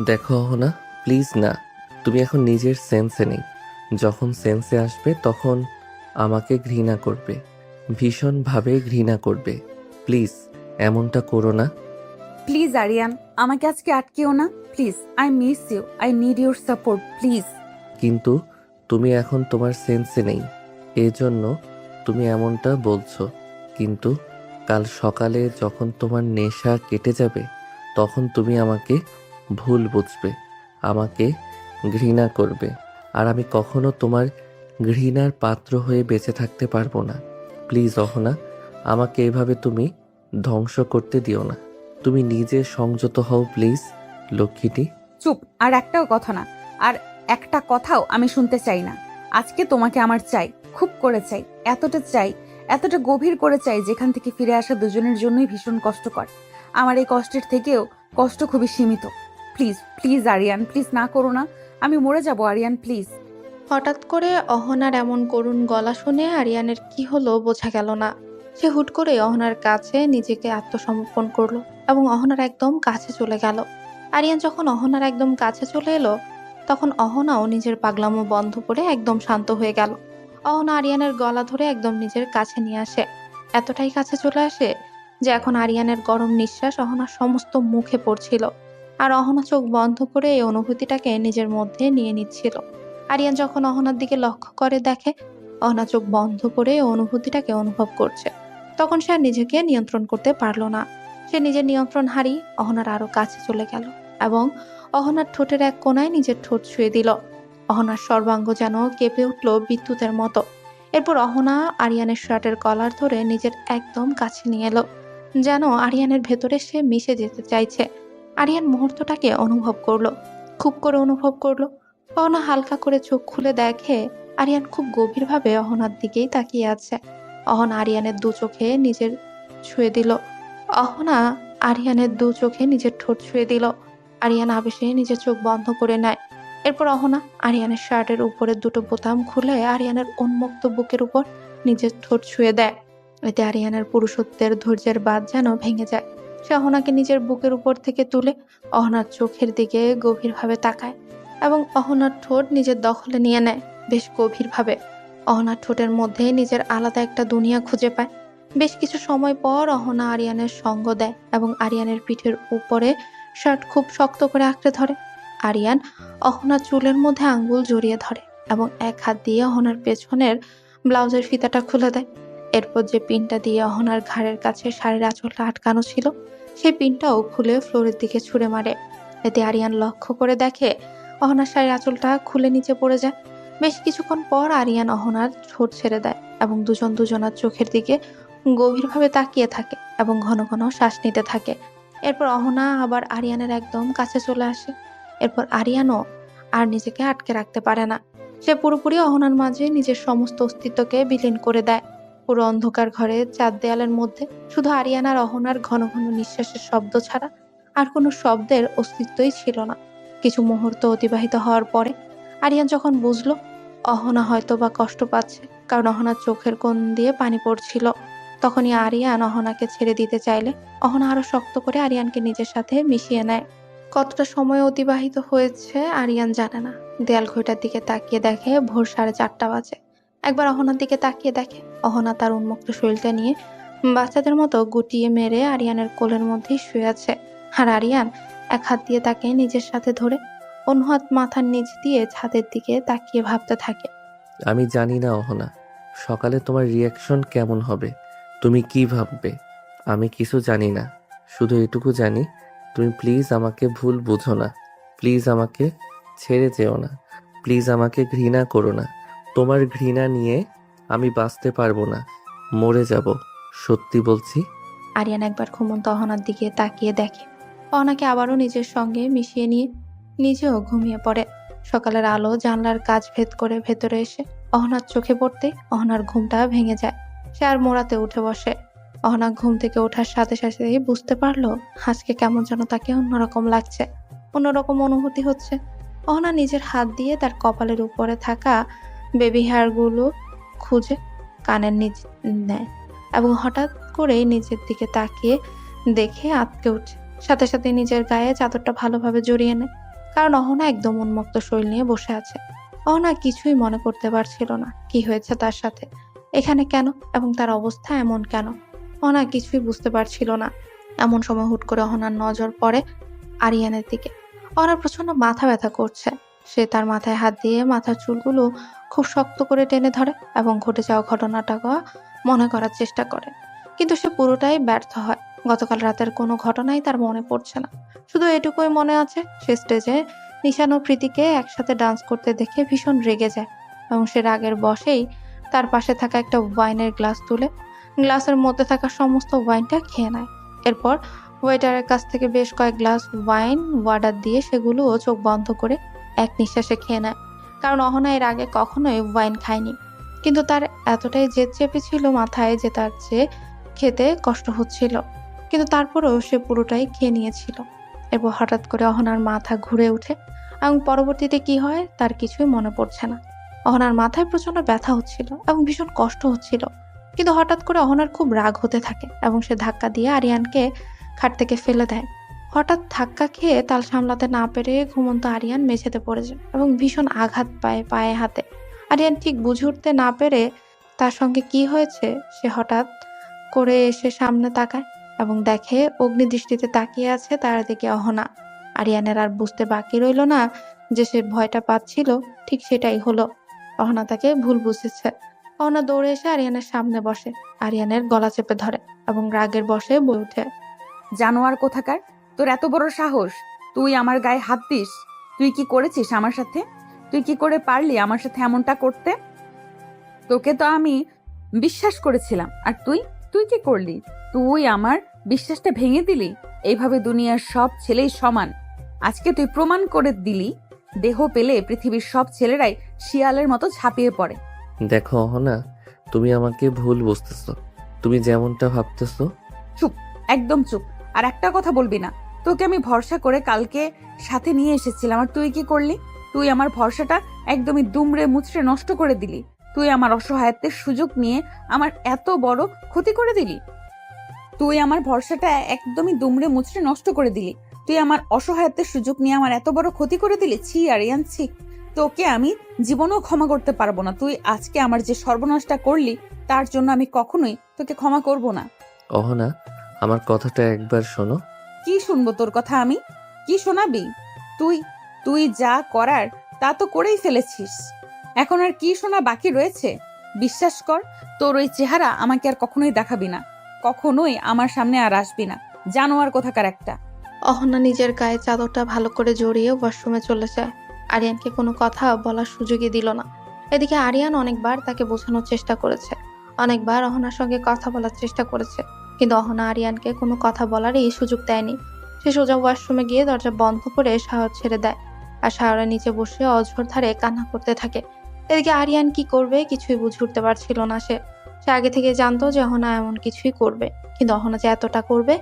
দেখো না, প্লিজ না। তুমি এখন নিজের সেন্সে নেই। যখন সেন্সে আসবে তখন আমাকে ঘৃণা করবে, ভীষণভাবে ঘৃণা করবে। প্লিজ এমনটা করো না। প্লিজ আরিয়ান, আমাকে আজকে আটকেও না please. I miss you, I need your support please. কিন্তু তুমি এখন তোমার সেন্সে নেই, এজন্য তুমি এমনটা বলছো। কিন্তু কাল সকালে যখন তোমার নেশা কেটে যাবে তখন তুমি আমাকে ভুল বুঝবে, আমাকে ঘৃণা করবে। আর আমি কখনো তোমার ঘৃণার পাত্র হয়ে বেঁচে থাকতে পারবো না। প্লিজ অহনা, আমাকে এভাবে তুমি ধ্বংস করতে দিও না। তুমি নিজে সংযত হও প্লিজ, লক্ষ্মীটি। চুপ, আর একটাও কথা না, আর একটা কথাও আমি শুনতে চাই না। আজকে তোমাকে আমার চাই, খুব করে চাই, এতটা চাই, এতটা গভীর করে চাই যেখান থেকে ফিরে আসা দুজনের জন্যই ভীষণ কষ্টকর। আমার এই কষ্টের থেকেও কষ্ট খুবই সীমিত। প্লিজ প্লিজ আরিয়ান, প্লিজ না করো না, আমি মরে যাব আরিয়ান প্লিজ। হঠাৎ করে অহনার এমন করুণ গলা শুনে আরিয়ানের কি হলো বোঝা গেল না। সে হুট করে অহনার কাছে নিজেকে আত্মসমর্পণ করলো এবং অহনার একদম কাছে চলে গেল। আরিয়ান যখন অহনার একদম কাছে চলে এলো তখন অহনাও নিজের পাগলামো বন্ধ করে একদম শান্ত হয়ে গেল। অহনা আরিয়ানের গলা ধরে একদম নিজের কাছে নিয়ে আসে, এতটাই কাছে চলে আসে যে এখন আরিয়ানের গরম নিঃশ্বাস অহনার সমস্ত মুখে পড়ছিল। আর অহনা চোখ বন্ধ করে এই অনুভূতিটাকে নিজের মধ্যে নিয়ে নিচ্ছিল। আরিয়ান যখন অহনার দিকে লক্ষ্য করে দেখে অহনা চোখ বন্ধ করে অনুভূতিটাকে অনুভব করছে, তখন সে আর নিজেকে নিয়ন্ত্রণ করতে পারলো না। সে নিজের নিয়ন্ত্রণ হারিয়ে অহনার আরো কাছে চলে গেল এবং অহনার ঠোঁটের এক কোণায় নিজের ঠোঁট ছুঁয়ে দিল। অহনার সর্বাঙ্গ যেন কেঁপে উঠল বিদ্যুতের মতো। এরপর অহনা আরিয়ানের শার্টের কলার ধরে নিজের একদম কাছে নিয়ে এলো, যেন আরিয়ানের ভেতরে সে মিশে যেতে চাইছে। আরিয়ান মুহূর্তটাকে অনুভব করলো, খুব করে অনুভব করলো। অহনা হালকা করে চোখ খুলে দেখে আরিয়ান খুব গভীরভাবে অহনার দিকেই তাকিয়ে আছে। অহনা আরিয়ানের দু চোখে নিজের ছুঁয়ে দিল। অহনা আরিয়ানের দু চোখে নিজের ঠোঁট ছুঁয়ে দিল। আরিয়ান আবেশে নিজের চোখ বন্ধ করে নেয়। এরপর অহনা আরিয়ানের শার্টের উপরের দুটো বোতাম খুলে আরিয়ানের উন্মুক্ত বুকের উপর নিজের ঠোঁট ছুঁয়ে দেয়। এতে আরিয়ানের পুরুষত্বের ধৈর্যের বাঁধ যেন ভেঙে যায়। সে অহনাকে নিজের বুকের উপর থেকে তুলে অহনার চোখের দিকে গভীরভাবে তাকায় এবং অহনার ঠোঁট নিজের দখলে নিয়ে নেয় বেশ গভীরভাবে। অহনার ঠোঁটের মধ্যে নিজের আলাদা একটা দুনিয়া খুঁজে পায়। বেশ কিছু সময় পর অহনা আরিয়ানের সঙ্গ দেয় এবং আরিয়ানের পিঠের উপরে শার্ট খুব শক্ত করে আঁকড়ে ধরে। আরিয়ান অহনার চুলের মধ্যে আঙ্গুল জড়িয়ে ধরে এবং এক হাত দিয়ে অহনার পেছনের ব্লাউজের ফিতাটা খুলে দেয়। এরপর যে পিনটা দিয়ে অহনার ঘাড়ের কাছে শাড়ির আঁচলটা আটকানো ছিল সেই পিনটাও খুলে ফ্লোরের দিকে ছুঁড়ে মারে। এতে আরিয়ান লক্ষ্য করে দেখে অহনার শাড়ির আঁচলটা খুলে নিচে পড়ে যায়। বেশ কিছুক্ষণ পর আরিয়ান অহনার ঠোঁট ছেড়ে দেয় এবং দুজন দুজনার চোখের দিকে গভীরভাবে তাকিয়ে থাকে এবং ঘন ঘন শ্বাস নিতে থাকে। এরপর অহনা আবার আরিয়ানের একদম কাছে চলে আসে। এরপর আরিয়ানও আর নিজেকে আটকে রাখতে পারে না। সে পুরোপুরি অহনার মাঝে নিজের সমস্ত অস্তিত্বকে বিলীন করে দেয়। পুরো অন্ধকার ঘরে চার দেয়ালের মধ্যে শুধু আরিয়ান আর অহনার ঘন ঘন নিঃশ্বাসের শব্দ ছাড়া আর কোনো শব্দের অস্তিত্বই ছিল না। কিছু মুহূর্ত অতিবাহিত হওয়ার পরে আরিয়ান যখন বুঝলো অহনা হয়তো বা কষ্ট পাচ্ছে কারণ অহনার চোখের কোণ দিয়ে পানি পড়ছিল, তখনই আরিয়ান অহনাকে ছেড়ে দিতে চাইলে অহনা আরো শক্ত করে আরিয়ানকে নিজের সাথে মিশিয়ে নেয়। কতটা সময় অতিবাহিত হয়েছে আরিয়ান জানে না। দেয়াল ঘড়িটার দিকে তাকিয়ে দেখে ভোর 4:30 বাজে। একবার অহনার দিকে তাকিয়ে দেখে অহনা তার উন্মুক্ত শরীরটা নিয়ে বাচ্চাদের মতো গুটিয়ে মেরে আরিয়ানের কোলের মধ্যেই শুয়ে আছে। আর আরিয়ান এক হাত দিয়ে তাকে নিজের সাথে ধরে অন্য হাত মাথার নিচ দিয়ে ছাদের দিকে তাকিয়ে ভাবতে থাকে। আমি জানি না অহনা, সকালে তোমার রিয়াকশন কেমন হবে, তুমি কি ভাববে, আমি কিছু জানি না। শুধু এটুকু জানি, তুমি প্লিজ আমাকে ভুল বুঝো না। প্লিজ আমাকে ছেড়ে যেও না। প্লিজ আমাকে ঘৃণা করো না। তোমার ঘৃণা নিয়ে আমি বাঁচতে পারবো না, মরে যাব, সত্যি বলছি। আরিয়ান একবার ঘুমন্ত অহনার দিকে তাকিয়ে দেখে অহনাকে আবারও নিজের সঙ্গে মিশিয়ে নিয়ে নিজেও ঘুমিয়ে পড়ে। সকালের আলো জানলার কাঁচ ভেদ করে ভেতরে এসে অহনার চোখে পড়তে অহনার ঘুমটা ভেঙে যায়। সে আর মোড়াতে উঠে বসে। অহনা ঘুম থেকে ওঠার সাথে সাথেই বুঝতে পারলো আজকে কেমন যেন তাকে অন্যরকম লাগছে, অন্যরকম অনুভূতি হচ্ছে। অহনা নিজের হাত দিয়ে তার কপালের উপরে থাকা বেবি হেয়ারগুলো খুঁজে কানের নিচ নেয় এবং হঠাৎ করেই নিজের দিকে তাকিয়ে দেখে আঁতকে উঠে। সাথে সাথে নিজের গায়ে চাদরটা ভালোভাবে জড়িয়ে নেয়, কারণ অহনা একদম উন্মুক্ত শরীর নিয়ে বসে আছে। অহনা কিছুই মনে করতে পারছিল না কি হয়েছে তার সাথে, এখানে কেন, এবং তার অবস্থা এমন কেন। অহনা কিছুই বুঝতে পারছিল না। এমন সময় হুট করে অহনার নজর পড়ে আরিয়ানের দিকে। অহনার প্রচন্ড মাথা ব্যথা করছে। সে তার মাথায় হাত দিয়ে মাথার চুলগুলো খুব শক্ত করে টেনে ধরে এবং ঘটে যাওয়া ঘটনাটাকে মনে করার চেষ্টা করে, কিন্তু সে পুরোটাই ব্যর্থ হয়। গতকাল রাতের কোনো ঘটনাই তার মনে পড়ছে না। শুধু এটুকুই মনে আছে, সে স্টেজে নিশান ও প্রীতিকে একসাথে ডান্স করতে দেখে ভীষণ রেগে যায় এবং সে রাগের বশেই তার পাশে থাকা একটা ওয়াইনের গ্লাস তুলে গ্লাসের মধ্যে থাকা সমস্ত ওয়াইনটা খেয়ে নেয়। এরপর ওয়েটারের কাছ থেকে বেশ কয়েক গ্লাস ওয়াইন অর্ডার দিয়ে সেগুলোও চোখ বন্ধ করে এক নিঃশ্বাসে খেয়ে নেয়, কারণ অহনা এর আগে কখনোই ওয়াইন খায়নি। কিন্তু তার এতটাই জেদ চেপেছিল মাথায় যে তার চেয়ে খেতে কষ্ট হচ্ছিল, কিন্তু তারপরেও সে পুরোটাই খেয়ে নিয়েছিল। এরপর হঠাৎ করে অহনার মাথা ঘুরে ওঠে এবং পরবর্তীতে কি হয় তার কিছুই মনে পড়ছে না। অহনার মাথায় প্রচন্ড ব্যথা হচ্ছিল এবং ভীষণ কষ্ট হচ্ছিল, কিন্তু হঠাৎ করে অহনার খুব রাগ হতে থাকে এবং সে ধাক্কা দিয়ে আরিয়ানকে খাট থেকে ফেলে দেয়। হঠাৎ ধাক্কা খেয়ে তাল সামলাতে না পেরে ঘুমন্ত আরিয়ান মেঝেতে পড়ে যায় এবং ভীষণ আঘাত পায় পায়ে হাতে। আরিয়ান ঠিক বুঝে উঠতে না পেরে তার সঙ্গে কি হয়েছে সে হঠাৎ করে এসে সামনে তাকায় এবং দেখে অগ্নিদৃষ্টিতে তাকিয়ে আছে তার দিকে অহনা। আরিয়ানের আর বুঝতে বাকি রইল না যে সে ভয়টা পাচ্ছিল ঠিক সেটাই হলো। অহনা তাকে ভুল বুঝেছে। অহনা দৌড়ে এসে আরিয়ানের সামনে বসে, আরিয়ানের গলা চেপে ধরে এবং রাগের বশে বলে ওঠে, জানোয়ার কোথাকার, তোর এত বড় সাহস, তুই আমার গায়ে হাত দিস? তুই কি করেছিস আমার সাথে? তুই কি করে পারলি আমার সাথে এমনটা করতে? তোকে তো আমি বিশ্বাস করেছিলাম, আর তুই তুই কি করলি? তুই আমার বিশ্বাসটা ভেঙে দিলি। এইভাবে দুনিয়ার সব ছেলেই সমান। আজকে তুই প্রমাণ করে দিলি, দেহ পেলে পৃথিবীর সব ছেলেরাই শিয়ালের মতো ঝাঁপিয়ে পড়ে। দেখো অহনা, তুমি আমাকে ভুল বুঝতেছো। তুমি যেমনটা ভাবতেছো। চুপ, একদম চুপ। আর একটা কথা বলবি না। তোকে আমি ভরসা করে কালকে সাথে নিয়ে এসেছিলাম, আর তুই কি করলি? তুই আমার ভরসাটা একদমই দুমড়ে মুচড়ে নষ্ট করে দিলি। তুই আমার অসহায়ত্বের সুযোগ নিয়ে আমার এত বড় ক্ষতি করে দিলি। তুই আমার ভরসাটা একদমই দুমড়ে মুচড়ে নষ্ট করে দিলি। তুই আমার অসহায়ত্বের সুযোগ নিয়ে আমার এত বড় ক্ষতি করে দিলি। ছি আরিয়ান, ছি। তোকে আমি জীবনেও ক্ষমা করতে পারবো না। তুই আজকে আমার যে সর্বনাশটা করলি তার জন্য আমি কখনোই তোকে ক্ষমা করব না। অহনা, আমার কথাটা একবার শোনো। কি শুনবো তোর কথা আমি? কি শোনাবি? তুই তুই যা করার তা তো করেই ফেলেছিস। এখন আর কি শোনা বাকি রয়েছে? বিশ্বাস কর, তোর ওই চেহারা আমাকে আর কখনোই দেখাবি না। কখনোই আমার সামনে আর আসবি না। জানোয়ার কোথাকার একটা। অহনা নিজের গায়ে চাদরটা ভালো করে জড়িয়ে ওয়াশরুমে চলে যায়। আরিয়ানকে কোনো কথা বলার সুযোগই দিল না। এদিকে আরিয়ান অনেকবার তাকে বোঝানোর চেষ্টা করেছে, অনেকবার অহনার সঙ্গে কথা বলার চেষ্টা করেছে, কিন্তু অহনা আরিয়ানকে কোনো কথা বলারই সুযোগ দেয়নি। সে সোজা ওয়াশরুমে গিয়ে দরজা বন্ধ করে শাওয়ার ছেড়ে দেয় আর শাওয়ারের নিচে বসে অঝোর ধারে কান্না করতে থাকে। এদিকে আরিয়ান কি করবে কিছুই বুঝে উঠতে পারছিল না। সে আগে থেকে জানতো যে অহনা এমন কিছুই করবে, কিন্তু অহনা যে এতটা করবে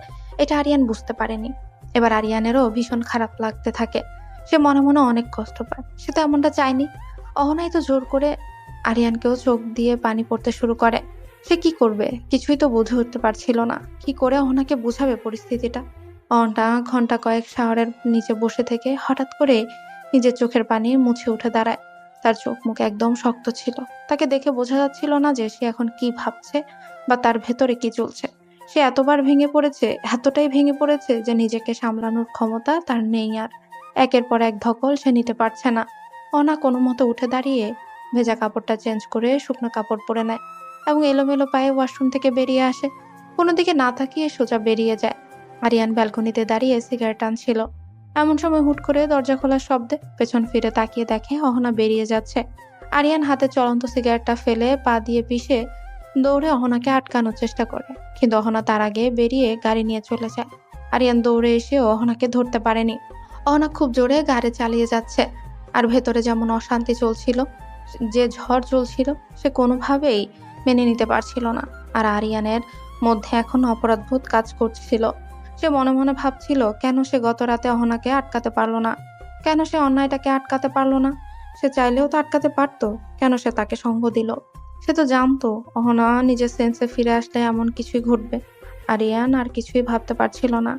এটা আরিয়ান বুঝতে পারেনি। এবার আরিয়ানেরও ভীষণ খারাপ লাগতে থাকে। সে মনে মনে অনেক কষ্ট পায়। সে তো এমনটা চায়নি। অহনাই তো জোর করে আরিয়ানকেও চোখ দিয়ে পানি পড়তে শুরু করে। সে কি করবে কিছুই তো বুঝে উঠতে পারছিল না। কি করে অহনাকে বোঝাবে পরিস্থিতিটা? অহনা ঘন্টা কয়েক শাওয়ারের নিচে বসে থেকে হঠাৎ করে নিজের চোখের পানি মুছে উঠে দাঁড়ায়। তার চোখ মুখ একদম শক্ত ছিল। তাকে দেখে বোঝা যাচ্ছিল না যে সে এখন কি ভাবছে বা তার ভেতরে কি চলছে। সে এতবার ভেঙে পড়েছে, এতটাই ভেঙে পড়েছে যে নিজেকে সামলানোর ক্ষমতা তার নেই আর। একের পর এক ধকল সে নিতে পারছে না। অনা কোনো মতো উঠে দাঁড়িয়ে ভেজা কাপড়টা চেঞ্জ করে শুকনো কাপড় পরে নেয় এবং এলোমেলো পায়ে ওয়াশরুম থেকে বেরিয়ে আসে। কোনো দিকে না তাকিয়ে সোজা বেরিয়ে যায়। আরিয়ান ব্যালকনিতে দাঁড়িয়ে সিগারেট টানছিল। এমন সময় হুট করে দরজা খোলার শব্দে পেছন ফিরে তাকিয়ে দেখে অহনা বেরিয়ে যাচ্ছে। আরিয়ান হাতে চলন্ত সিগারেটটা ফেলে পা দিয়ে পিষে দৌড়ে অহনাকে আটকানোর চেষ্টা করে, কিন্তু অহনা তার আগে বেরিয়ে গাড়ি নিয়ে চলে যায়। আরিয়ান দৌড়ে এসেও অহনাকে ধরতে পারেনি। অহনা খুব জোরে গাড়ি চালিয়ে যাচ্ছে আর ভেতরে যেমন অশান্তি চলছিল, যে ঝড় চলছিল, সে কোনোভাবেই মেনে নিতে পারছিল না। আর আরিয়ানের মধ্যে এখন অপরাধবোধ কাজ করছিল। সে মনে মনে ভাবছিল কেন সে গত রাতে অহনাকে আটকাতে পারলো না, কেন সে অন্যায়টাকে আটকাতে পারলো না। সে চাইলেও তো আটকাতে পারতো, কেন সে তাকে সঙ্গ দিল? সে তো জানতো অহনা নিজের সেন্সে ফিরে আসলে এমন কিছুই ঘটবে। আরিয়ান আর কিছুই ভাবতে পারছিল না।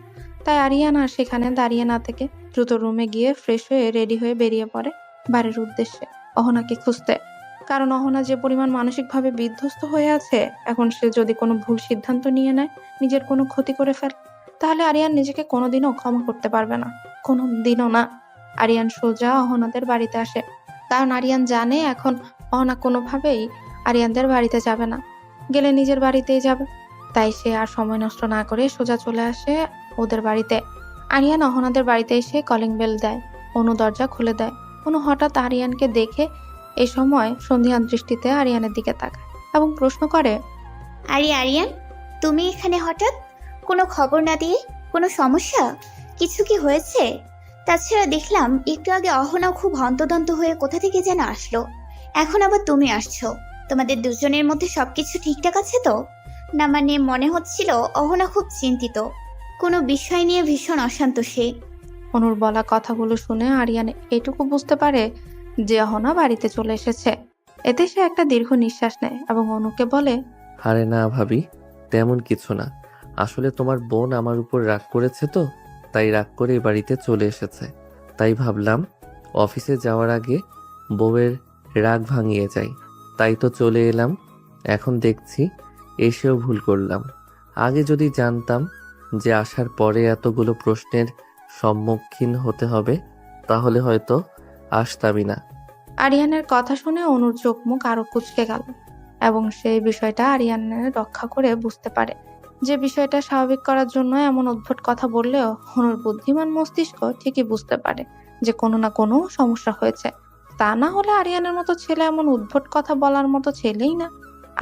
তাই আরিয়ান আর সেখানে দাঁড়িয়ে না থেকে দ্রুত রুমে গিয়ে ফ্রেশ হয়ে রেডি হয়ে বেরিয়ে পড়ে বাড়ির উদ্দেশ্যে অহনাকে খুঁজতে। কারণ অহনা যে পরিমাণ মানসিকভাবে বিধ্বস্ত হয়ে আছে, এখন সে যদি কোনো ভুল সিদ্ধান্ত নিয়ে নেয়, নিজের কোনো ক্ষতি করে ফেলে, তাহলে আরিয়ান নিজেকে কোনোদিনও ক্ষমা করতে পারবে না। কোনোদিনও না। আরিয়ান সোজা অহনাদের বাড়িতে আসে, কারণ আরিয়ান জানে এখন অহনা কোনোভাবেই আরিয়ানদের বাড়িতে যাবে না, গেলে নিজের বাড়িতেই যাবে। তাই সে আর সময় নষ্ট না করে সোজা চলে আসে ওদের বাড়িতে। আরিয়ান অহনাদের বাড়িতে এসে কলিং বেল দেয়। অনু দরজা খুলে দেয়। অনু হঠাৎ আরিয়ানকে দেখে এই সময় সন্ধিহান দৃষ্টিতে আরিয়ানের দিকে তাকায় এবং প্রশ্ন করে, আরে আরিয়ান, তুমি এখানে হঠাৎ? কোনো খবর না দিয়ে? কোনো সমস্যা? কিছু কি হয়েছে? তাছাড়া দেখলাম একটু আগে অহনাও খুব হন্তদন্ত হয়ে কোথা থেকে যেন আসলো, এখন আবার তুমি আসছো। তোমাদের দুজনের মধ্যে সবকিছু ঠিকঠাক আছে তো? না মানে মনে হচ্ছিল অহনা খুব চিন্তিত, কোনো বিষয় নিয়ে ভীষণ অশান্ত সে। অনুর বলা কথাগুলো শুনে আরিয়ান এটুকু বুঝতে পারে যে অহনা বাড়িতে চলে এসেছে। এতে সে একটা দীর্ঘ নিঃশ্বাস নেয় এবং অনুকে বলে, আরে না ভাবি, তেমন কিছু না। আসলে তোমার বোন আমার উপর রাগ করেছে তো, তাই রাগ করে এই বাড়িতে চলে এসেছে। তাই ভাবলাম অফিসে যাওয়ার আগে বউয়ের রাগ ভাঙিয়ে যাই, তাই তো চলে এলাম। এখন দেখছি এসেও ভুল করলাম। আগে যদি জানতাম যে আসার পরে এতগুলো প্রশ্নের সম্মুখীন হতে হবে, তাহলে হয়তো আসতামই না। আরিয়ানের কথা শুনে অনুর চোখ মুখ আরো কুঁচকে গেল এবং সেই বিষয়টা আরিয়ানের রক্ষা করে বুঝতে পারে যে বিষয়টা স্বাভাবিক করার জন্য এমন উদ্ভট কথা বললেও অনুর বুদ্ধিমান মস্তিষ্ক ঠিকই বুঝতে পারে যে কোনো না কোনো সমস্যা হয়েছে। তা না হলে আরিয়ানের মতো ছেলে এমন উদ্ভট কথা বলার মতো ছেলেই না।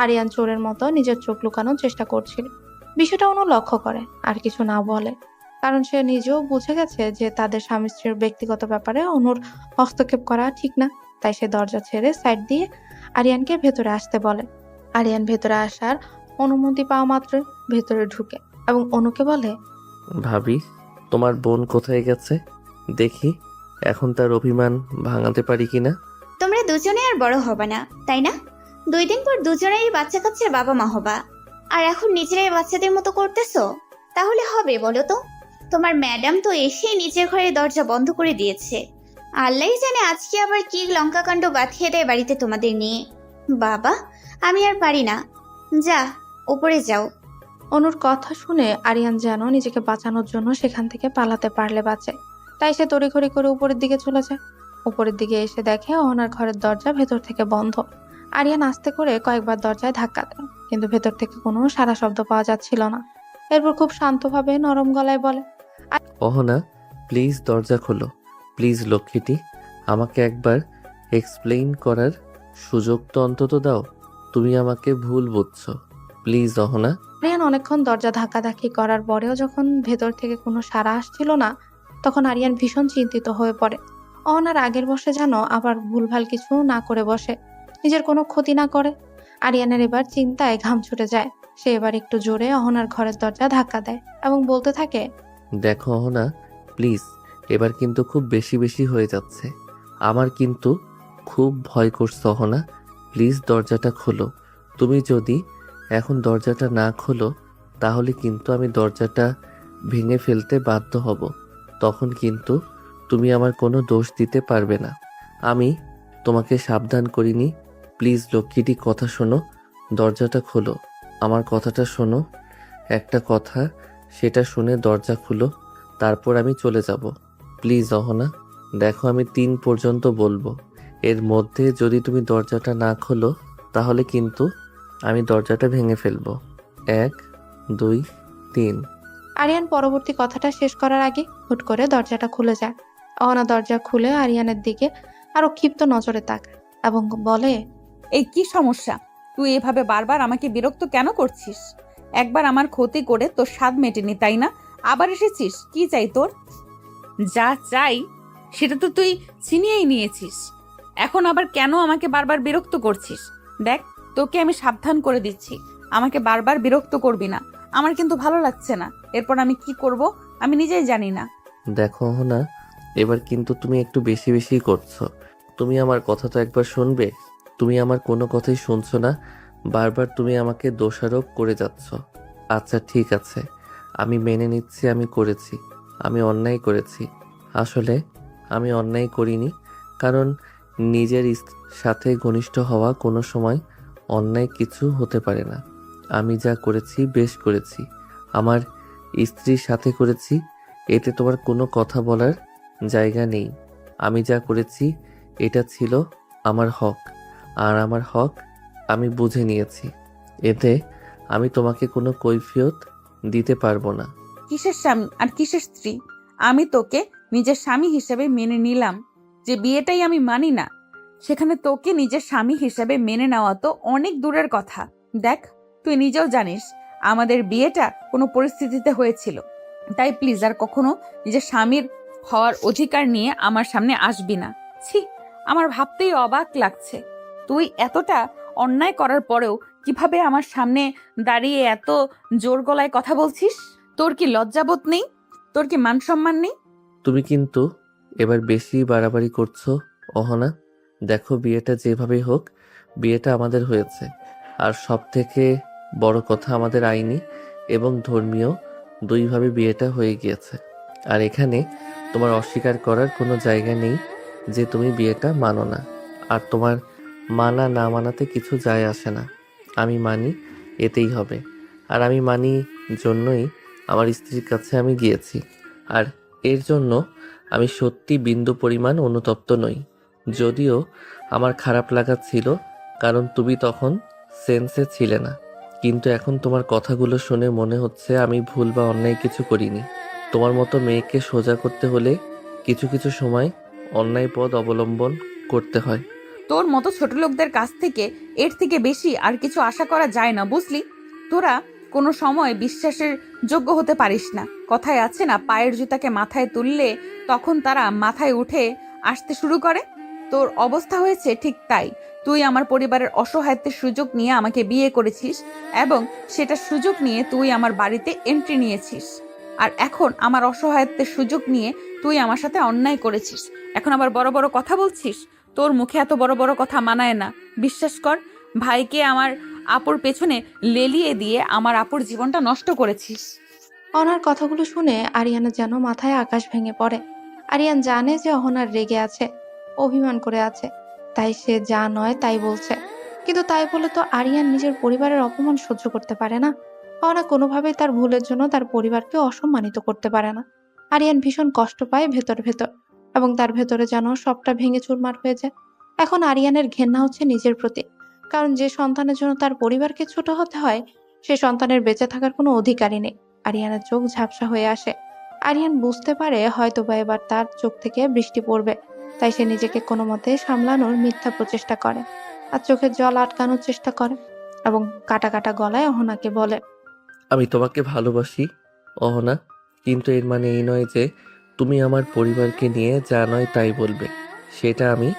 আরিয়ান চোরের মতো নিজের চোখ লুকানোর চেষ্টা করছিল। বিষয়টা অনু লক্ষ্য করে আর কিছু না বলে, কারণ সে নিজেও বুঝে গেছে যে তাদের স্বামী স্ত্রীর ব্যক্তিগত ব্যাপারে অনুর হস্তক্ষেপ করা ঠিক না। তাই সে দরজা ছেড়ে সাইড দিয়ে আরিয়ানকে ভেতরে আসতে বলে। আরিয়ান ভেতরে আসার অনুমতি পাওয়া মাত্রই ভেতরে ঢুকে এবং অনুকে বলে, ভাবি, তোমার বোন কোথায় গেছে? দেখি এখন তার অভিমান ভাঙাতে পারি কিনা। তোমরা দুজনে আর বড় হবা না, তাই না? 2 দিন পর দুজনেরই বাচ্চা কাচ্চার বাবা মা হবা, আর এখন নিজেরাই বাচ্চাদের মতো করতেছো। তাহলে হবে বলো তো? তোমার ম্যাডাম তো এসে নিজের ঘরে দরজা বন্ধ করে দিয়েছে। আল্লাহই জানে আজকে আবার কি লঙ্কাকাণ্ড বাঁধিয়ে দেয় বাড়িতে তোমাদের নিয়ে। বাবা, আমি আর পারি না। যা, উপরে যাও। অনুর কথা শুনে আরিয়ান যেন নিজেকে বাঁচানোর জন্য সেখান থেকে পালাতে পারলে বাঁচে। তাই সে তড়িঘড়ি করে উপরের দিকে চলে যায়। উপরের দিকে এসে দেখে অহনার ঘরের দরজা ভেতর থেকে বন্ধ। আরিয়ান আস্তে করে কয়েকবার দরজায় ধাক্কা দেয়, কিন্তু ভেতর থেকে কোনো সাড়া শব্দ পাওয়া যাচ্ছিল না। এরপর খুব শান্তভাবে নরম গলায় বলে, অহনা, প্লিজ দরজা খোলো। প্লিজ লক্ষ্মীটি, আমাকে একবার এক্সপ্লেইন করার সুযোগ তো অন্তত দাও। তুমি আমাকে ভুল বুঝছো। প্লিজ অহনা। আরিয়ান অনেকক্ষণ দরজা ধাক্কাধাক্কি করার পরেও যখন ভেতর থেকে কোনো সাড়া আসছিল না, তখন আরিয়ান ভীষণ চিন্তিত হয়ে পড়ে। অহনার আগের বসে যেন আবার ভুলভাল কিছু না করে বসে, নিজের কোনো ক্ষতি না করে। আরিয়ানের এবার চিন্তায় ঘাম ছুটে যায়। সে এবার একটু জোরে অহনার ঘরের দরজা ধাক্কা দেয় এবং বলতে থাকে, দেখো অহনা, প্লিজ, এবার কিন্তু খুব বেশি বেশি হয়ে যাচ্ছে। আমার কিন্তু খুব ভয় করছে অহনা। প্লিজ দরজাটা খোলো। তুমি যদি এখন দরজাটা না খোলো, তাহলে কিন্তু আমি দরজাটা ভেঙে ফেলতে বাধ্য হব। তখন কিন্তু তুমি আমার কোনো দোষ দিতে পারবে না। আমি তোমাকে সাবধান করিনি। প্লিজ লক্ষ্মীটি, কথা শোনো। দরজাটা খোলো। আমার কথাটা শোনো। একটা কথা, সেটা শুনে দরজা খুলো, তারপর আমি চলে যাব। প্লিজ অহনা, দেখো আমি 3 পর্যন্ত বলবো। এর মধ্যে যদি তুমি দরজাটা না খোলো, তাহলে কিন্তু আমি দরজাটা ভেঙে ফেলবো। 1, 2, 3। আরিয়ান পরবর্তী কথাটা শেষ করার আগে হুট করে দরজাটা খুলে যায়। অহনা দরজা খুলে আরিয়ানের দিকে আরো ক্ষিপ্ত নজরে তাকায় এবং বলে, এই কি সমস্যা? তুই এভাবে বারবার আমাকে বিরক্ত কেন করছিস? একবার আমার ক্ষতি করে তোর স্বাদ মেটেনি, তাই না? আবার এসেছিস, কি চাই তোর? যা চাই সেটা তো তুই ছিনিয়েই নিয়েছিস। এখন আবার কেন আমাকে বারবার বিরক্ত করছিস? দেখ, তোকে আমি সাবধান করে দিচ্ছি, আমাকে বারবার বিরক্ত করবি না। আমার কিন্তু ভালো লাগছে না। এরপর আমি কি করব আমি নিজেই জানি না। দেখো অহনা, এবার কিন্তু তুমি একটু বেশি বেশি করছো। তুমি আমার কথা তো একবার শুনবে। তুমি আমার কোনো কথাই শুনছো না, বারবার তুমি আমাকে দোষারোপ করে যাচ্ছ। আচ্ছা ঠিক আছে, আমি মেনে নিচ্ছি আমি করেছি, আমি অন্যায় করেছি। আসলে আমি অন্যায় করিনি, কারণ নিজের সাথে ঘনিষ্ঠ হওয়া কোনো সময় অন্যায় কিছু হতে পারে না। আমি যা করেছি বেশ করেছি, আমার স্ত্রীর সাথে করেছি, এতে তোমার কোনো কথা বলার জায়গা নেই। আমি যা করেছি এটা ছিল আমার হক, আর আমার হক আমি বুঝে নিয়েছি। এতে আমি তোমাকে কোনো কৈফিয়ত দিতে পারবো না। কিসের স্বামী আর কিসের স্ত্রী? আমি তোকে নিজের স্বামী হিসেবে মেনে নিলাম, যে বিয়েটাই আমি মানি না, সেখানে তোকে নিজের স্বামী হিসেবে মেনে নেওয়া তো অনেক দূরের কথা। দেখ, তুই নিজেও জানিস আমাদের বিয়েটা কোনো পরিস্থিতিতে হয়েছিল। তাই প্লিজ আর কখনো নিজের স্বামীর হওয়ার অধিকার নিয়ে আমার সামনে আসবি না। ছি, আমার ভাবতেই অবাক লাগছে, তুই এতটা অন্যায় করার পরেও কিভাবে আমার সামনে দাঁড়িয়ে এত জোর গলায় কথা বলছিস? তোর কি লজ্জাবোধ নেই? তোর কি মান সম্মান নেই? তুমি কিন্তু এবার বেশি বাড়াবাড়ি করছো অহনা। দেখো, বিয়েটা যেভাবেই হোক, বিয়েটা আমাদের হয়েছে। আর সব থেকে বড় কথা, আমাদের আইনি এবং ধর্মীয় দুইভাবে বিয়েটা হয়ে গিয়েছে। আর এখানে তোমার অস্বীকার করার কোনো জায়গা নেই যে তুমি বিয়েটা মানো না। আর তোমার মানা না মানাতে কিছু যায় আসে না। আমি মানি, এতেই হবে। আর আমি মানি জন্যই আমার স্ত্রীর কাছে আমি গিয়েছি। আর এর জন্য আমি সত্যি বিন্দু পরিমাণ অনুতপ্ত নই। যদিও আমার খারাপ লাগা ছিল, কারণ তুমি তখন সেন্সে ছিলে না। কিন্তু এখন তোমার কথাগুলো শুনে মনে হচ্ছে আমি ভুল বা অন্যায় কিছু করিনি। তোমার মতো মেয়েকে সোজা করতে হলে কিছু কিছু সময় অন্যায় পথ অবলম্বন করতে হয়। তোর মতো ছোট লোকদের কাছ থেকে এর থেকে বেশি আর কিছু আশা করা যায় না, বুঝলি? তোরা কোনো সময় বিশ্বাসের যোগ্য হতে পারিস না। কথায় আছে না, পায়ের জুতাকে মাথায় তুললে তখন তারা মাথায় উঠে আসতে শুরু করে। তোর অবস্থা হয়েছে ঠিক তাই। তুই আমার পরিবারের অসহায়ত্বের সুযোগ নিয়ে আমাকে বিয়ে করেছিস, এবং সেটা সুযোগ নিয়ে তুই আমার বাড়িতে এন্ট্রি নিয়েছিস। আর এখন আমার অসহায়ত্বের সুযোগ নিয়ে তুই আমার সাথে অন্যায় করেছিস, এখন আবার বড় বড় কথা বলছিস। তোর মুখে এত বড় বড় কথা মানায় না। বিশ্বাস কর, ভাইকে আমার আপুর পেছনে লেলিয়ে দিয়ে আমার আপুর জীবনটা নষ্ট করেছিস। অহনার কথাগুলো শুনে আরিয়ানের যেন মাথায় আকাশ ভেঙে পড়ে। আরিয়ান জানে যে অহনার রেগে আছে, অভিমান করে আছে, তাই সে যা নয় তাই বলছে। কিন্তু তাই বলে তো আরিয়ান নিজের পরিবারের অপমান সহ্য করতে পারে না। অহনা কোনোভাবেই তার ভুলের জন্য তার পরিবারকে অসম্মানিত করতে পারে না। আরিয়ান ভীষণ কষ্ট পায় ভেতর ভেতর, এবং তার ভেতরে যেন সবটা ভেঙে চুরমার হয়ে যায়। এখন আরিয়ানের ঘেন্না হচ্ছে নিজের প্রতি, কারণ যে সন্তানের জন্য তার পরিবারকে ছোট হতে হয়, সে সন্তানের বেঁচে থাকার কোনো অধিকারই নেই। আরিয়ানের চোখ ঝাপসা হয়ে আসে। আরিয়ান বুঝতে পারে হয়তোবা এবার তার চোখ থেকে বৃষ্টি পড়বে, তাই সে নিজেকে কোনো মতে সামলানোর মিথ্যা প্রচেষ্টা করে আর চোখের জল আটকানোর চেষ্টা করে, এবং কাটা কাটা গলায় অহনাকে বলে, আমি তোমাকে ভালোবাসি অহনা, কিন্তু এর মানে এই নয় যে তুমি আমার পরিবারকে নিয়ে যা নয় তাই বলবে। সেটা আমি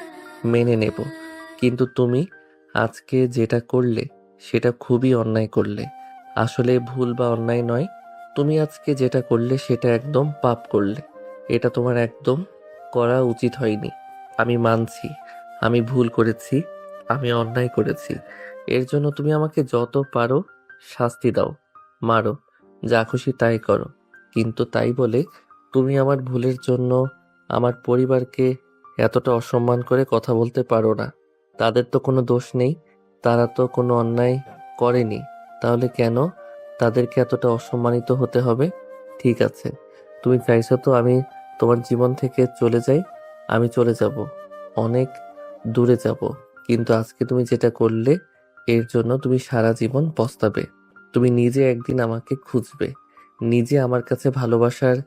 মেনে নেব, কিন্তু তুমি আজকে যেটা করলে সেটা খুবই অন্যায় করলে। আসলে ভুল বা অন্যায় নয়, তুমি আজকে যেটা করলে সেটা একদম পাপ করলে। এটা তোমার একদম করা উচিত হয়নি। আমি মানছি আমি ভুল করেছি, আমি অন্যায় করেছি। এর জন্য তুমি আমাকে যত পারো শাস্তি দাও, মারো, যা খুশি তাই করো। কিন্তু তাই বলে তুমি আমার ভুলের জন্য আমার পরিবারকে এতটা অসম্মান করে কথা বলতে পারো না। তাদের তো কোনো দোষ নেই, তারা তো কোনো অন্যায় করেনি, তাহলে কেন তাদেরকে এতটা অসম্মানিত হতে হবে? ঠিক আছে, তুমি চাইছো তো আমি তোমার জীবন থেকে চলে যাই। আমি চলে যাব, অনেক দূরে যাব। কিন্তু আজকে তুমি যেটা করলে, এর জন্য তুমি সারা জীবন পস্তাবে। তুমি নিজে একদিন আমাকে খুঁজবে, নিজে আমার কাছে ভালোবাসার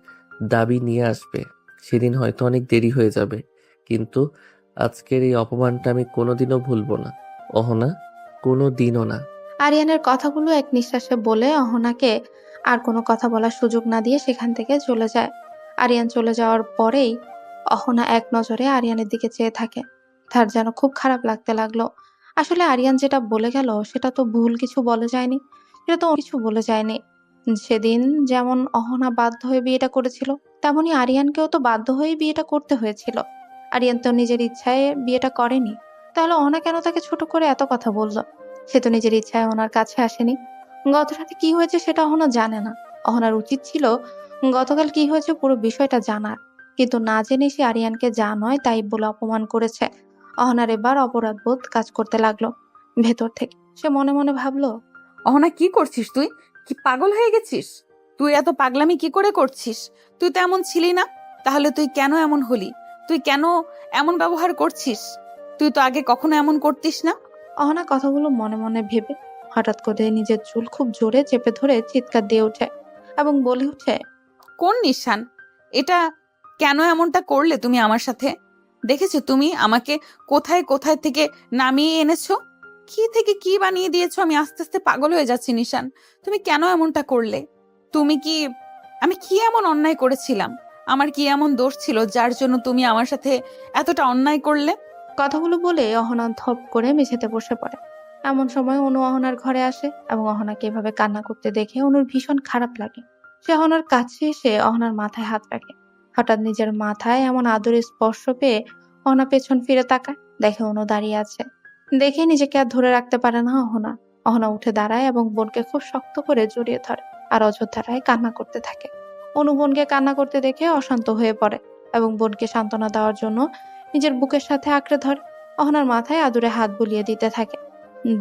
দাবি নিয়ে আসবে। সেদিন হয়তো অনেক দেরি হয়ে যাবে, কিন্তু আজকের এই অপমানটা আমি কোনোদিনও ভুলবো না অহনা, কোনো দিনও না। আরিয়ানের কথাগুলো এক নিঃশ্বাসে বলে অহনাকে আর কোনো কথা বলার সুযোগ না দিয়ে সেখান থেকে চলে যায়। আরিয়ান চলে যাওয়ার পরেই অহনা এক নজরে আরিয়ানের দিকে চেয়ে থাকে। তার যেন খুব খারাপ লাগতে লাগলো। আসলে আরিয়ান যেটা বলে গেল সেটা তো ভুল কিছু বলে যায়নি, সেটা তো কিছু বলে যায়নি। সেদিন যেমন অহনা বাধ্য হয়ে বিয়েটা করেছিল, তেমনি আরিয়ানকেও তো বাধ্য হয়ে বিয়েটা করতে হয়েছিল। আরিয়ান তো নিজের ইচ্ছায় বিয়েটা করেনি। তাহলে অহনা কেন তাকে ছোট করে এত কথা বলল? সে তো নিজের ইচ্ছায় অহনার কাছে আসেনি। গত রাতে কি হয়েছে সেটা অহনা জানে না। অহনার উচিত ছিল গতকাল কি হয়েছে পুরো বিষয়টা জানার, কিন্তু না জেনে সে আরিয়ানকে যা নয় তাই বলে অপমান করেছে। অহনার এবার অপরাধবোধ কাজ করতে লাগলো ভেতর থেকে। সে মনে মনে ভাবলো, অহনা, কি করছিস তুই? কি পাগল হয়ে গেছিস? তুই এত পাগলামি কি করে করছিস? তুই তো এমন ছিলি না, তাহলে তুই কেন এমন হলি? তুই কেন এমন ব্যবহার করছিস? তুই তো আগে কখনো এমন করতিস না। অহনা কথাগুলো মনে মনে ভেবে হঠাৎ করে নিজের চুল খুব জোরে চেপে ধরে চিৎকার দিয়ে ওঠে এবং বলে ওঠে, কোন নিশান? এটা কেন এমনটা করলে তুমি আমার সাথে? দেখেছো তুমি আমাকে কোথায় কোথায় থেকে নামিয়ে এনেছো, কি থেকে কি বানিয়ে দিয়েছো। আমি আস্তে আস্তে পাগল হয়ে যাচ্ছি নিশান। তুমি কেন এমনটা করলে? তুমি কি, আমি কি এমন অন্যায় করেছিলাম? আমার কি এমন দোষ ছিল যার জন্য তুমি আমার সাথে এতটা অন্যায় করলে? কথাগুলো বলে অহনা ধপ করে মেঝেতে বসে পড়ে। এমন সময় অনু অহনার ঘরে আসে এবং অহনাকে এভাবে কান্না করতে দেখে অনুর ভীষণ খারাপ লাগে। সে অহনার কাছে এসে অহনার মাথায় হাত রাখে। হঠাৎ নিজের মাথায় এমন আদরে স্পর্শ পেয়ে অহনা পেছন ফিরে তাকায়, দেখে অনু দাঁড়িয়ে আছে। দেখে নিজেকে আর ধরে রাখতে পারে না অহনা। অহনা উঠে দাঁড়ায় এবং বোনকে খুব শক্ত করে জড়িয়ে ধরে আর অযোধ্যারায় কান্না করতে থাকে। অনু বোনকে কান্না করতে দেখে অশান্ত হয়ে পড়ে এবং বোনকে সান্ত্বনা দেওয়ার জন্য নিজের বুকের সাথে আঁকড়ে ধরে অহনার মাথায় আদুরে হাত বুলিয়ে দিতে থাকে।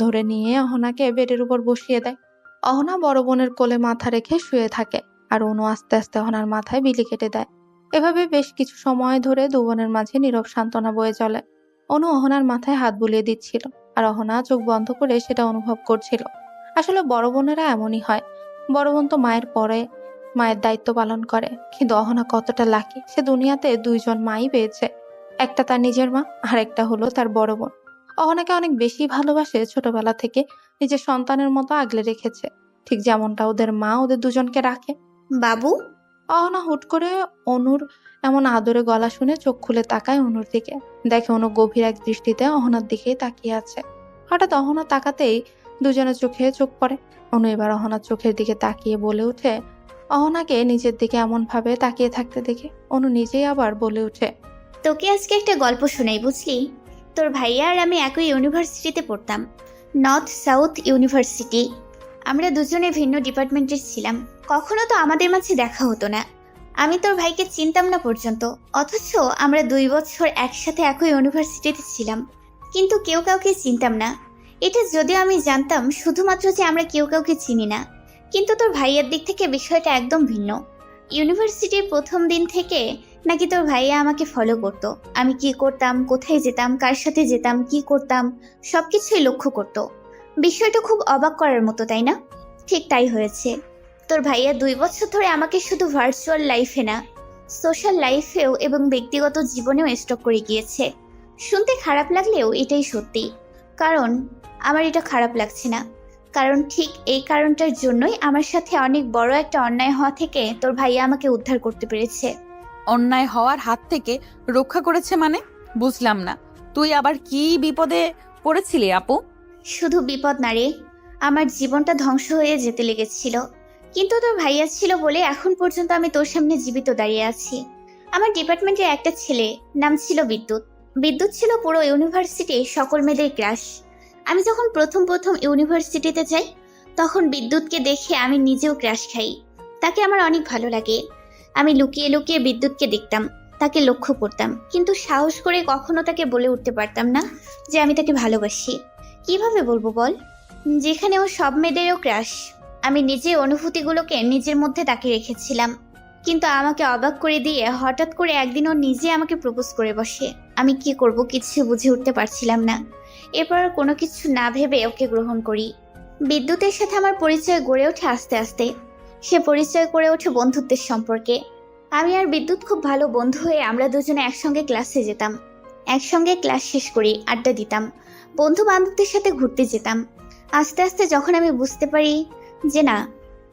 ধরে নিয়ে অহনাকে বেডের উপর বসিয়ে দেয়। অহনা বড় বোনের কোলে মাথা রেখে শুয়ে থাকে আর অনু আস্তে আস্তে অহনার মাথায় বিলি কেটে দেয়। এভাবে বেশ কিছু সময় ধরে দু বোনের মাঝে নীরব সান্ত্বনা বয়ে চলে। অনু অহনার মাথায় হাত বুলিয়ে দিচ্ছিল আর অহনা চোখ বন্ধ করে সেটা অনুভব করছিল। আসলে বড় বোনেরা এমনই হয়। বড় বোন তো মায়ের পরে মায়ের দায়িত্ব পালন করে, কিন্তু অহনা কতটা লাকি, সে দুনিয়াতে দুইজন মাই পেয়েছে। একটা তার নিজের মা আর একটা হলো তার বড় বোন। অহনাকে অনেক বেশি ভালোবাসে, ছোটবেলা থেকে নিজের সন্তানের মতো আগলে রেখেছে, ঠিক যেমনটা ওদের মা ওদের দুজনকে রাখে। বাবু, অহনা হুট করে অনুর এমন আদরে গলা শুনে চোখ খুলে তাকায় অনুর দিকে। দেখে অনু গভীর এক দৃষ্টিতে অহনার দিকেই তাকিয়ে আছে। হঠাৎ অহনা তাকাতেই দুজনের চোখে চোখ পড়ে। অনু এবার অহনার চোখের দিকে তাকিয়ে বলে ওঠে, অহনাকে নিজের দিকে এমন ভাবে তাকিয়ে থাকতে দেখে অনু নিজেই আবার বলে ওঠে, তোকে আজকে একটা গল্প শোনাই, বুঝলি? তোর ভাইয়া আর আমি একই ইউনিভার্সিটিতে পড়তাম, নর্থ সাউথ ইউনিভার্সিটি। আমরা দুজনে ভিন্ন ডিপার্টমেন্টের ছিলাম। কখনো তো আমাদের মাঝে দেখা হতো না। আমি তোর ভাইকে চিনতাম না পর্যন্ত, অথচ আমরা 2 বছর একসাথে একই ইউনিভার্সিটিতে ছিলাম, কিন্তু কেউ কাউকে চিনতাম না। এটা যদিও আমি জানতাম শুধুমাত্র যে আমরা কেউ কাউকে চিনি না, কিন্তু তোর ভাইয়ের দিক থেকে বিষয়টা একদম ভিন্ন। ইউনিভার্সিটির প্রথম দিন থেকে নাকি তোর ভাইয়া আমাকে ফলো করতো। আমি কি করতাম, কোথায় যেতাম, কার সাথে যেতাম, কি করতাম, সবকিছুই লক্ষ্য করতো। বিষয়টা খুব অবাক করার মতো, তাই না? ঠিক তাই হয়েছে। তোর ভাইয়া 2 বছর ধরে আমাকে শুধু ভার্চুয়াল লাইফে না, সোশ্যাল লাইফেও এবং ব্যক্তিগত জীবনেও স্টক করে গিয়েছে। শুনতে খারাপ লাগলেও এটাই সত্যি। কারণ আমার এটা খারাপ লাগছে না, কারণ ঠিক এই কারণটার জন্যই আমার সাথে অনেক বড় একটা অন্যায় হওয়া থেকে তোর ভাইয়া আমাকে উদ্ধার করতে পেরেছে। অন্যায় হওয়ার হাত থেকে রক্ষা করেছে মানে? বুঝলাম না, তুই আবার কি বিপদে পড়েছিলি আপু? শুধু বিপদ না রে, আমার জীবনটা ধ্বংস হয়ে যেতে লেগেছিল, কিন্তু তোর ভাইয়া ছিল বলে এখন পর্যন্ত আমি তোর সামনে জীবিত দাঁড়িয়ে আছি। আমার ডিপার্টমেন্টের একটা ছেলে, নাম ছিল বিদ্যুৎ। বিদ্যুৎ ছিল পুরো ইউনিভার্সিটি সকল মেয়েদের ক্রাশ। আমি যখন প্রথম প্রথম ইউনিভার্সিটিতে যাই, তখন বিদ্যুৎকে দেখে আমি নিজেও ক্রাশ খাই। তাকে আমার অনেক ভালো লাগে। আমি লুকিয়ে লুকিয়ে বিদ্যুৎকে দেখতাম, তাকে লক্ষ্য করতাম, কিন্তু সাহস করে কখনো তাকে বলে উঠতে পারতাম না যে আমি তাকে ভালোবাসি। কিভাবে বলবো বল, যেখানে ও সব মেয়েদেরও ক্রাশ। আমি নিজে অনুভূতিগুলোকে নিজের মধ্যে তাকে রেখেছিলাম, কিন্তু আমাকে অবাক করে দিয়ে হঠাৎ করে একদিন ও নিজে আমাকে প্রপোজ করে বসে। আমি কি করব কিছু বুঝে উঠতে পারছিলাম না। এরপর আর কোনো কিছু না ভেবে ওকে গ্রহণ করি। বিদ্যুতের সাথে আমার পরিচয় গড়ে ওঠে আস্তে আস্তে। সে পরিচয় করে ওঠে বন্ধুত্বের সম্পর্কে। আমি আর বিদ্যুৎ খুব ভালো বন্ধু হয়ে আমরা দুজনে একসঙ্গে ক্লাসে যেতাম, একসঙ্গে ক্লাস শেষ করি আড্ডা দিতাম, বন্ধু বান্ধবদের সাথে ঘুরতে যেতাম। আস্তে আস্তে যখন আমি বুঝতে পারি যে না,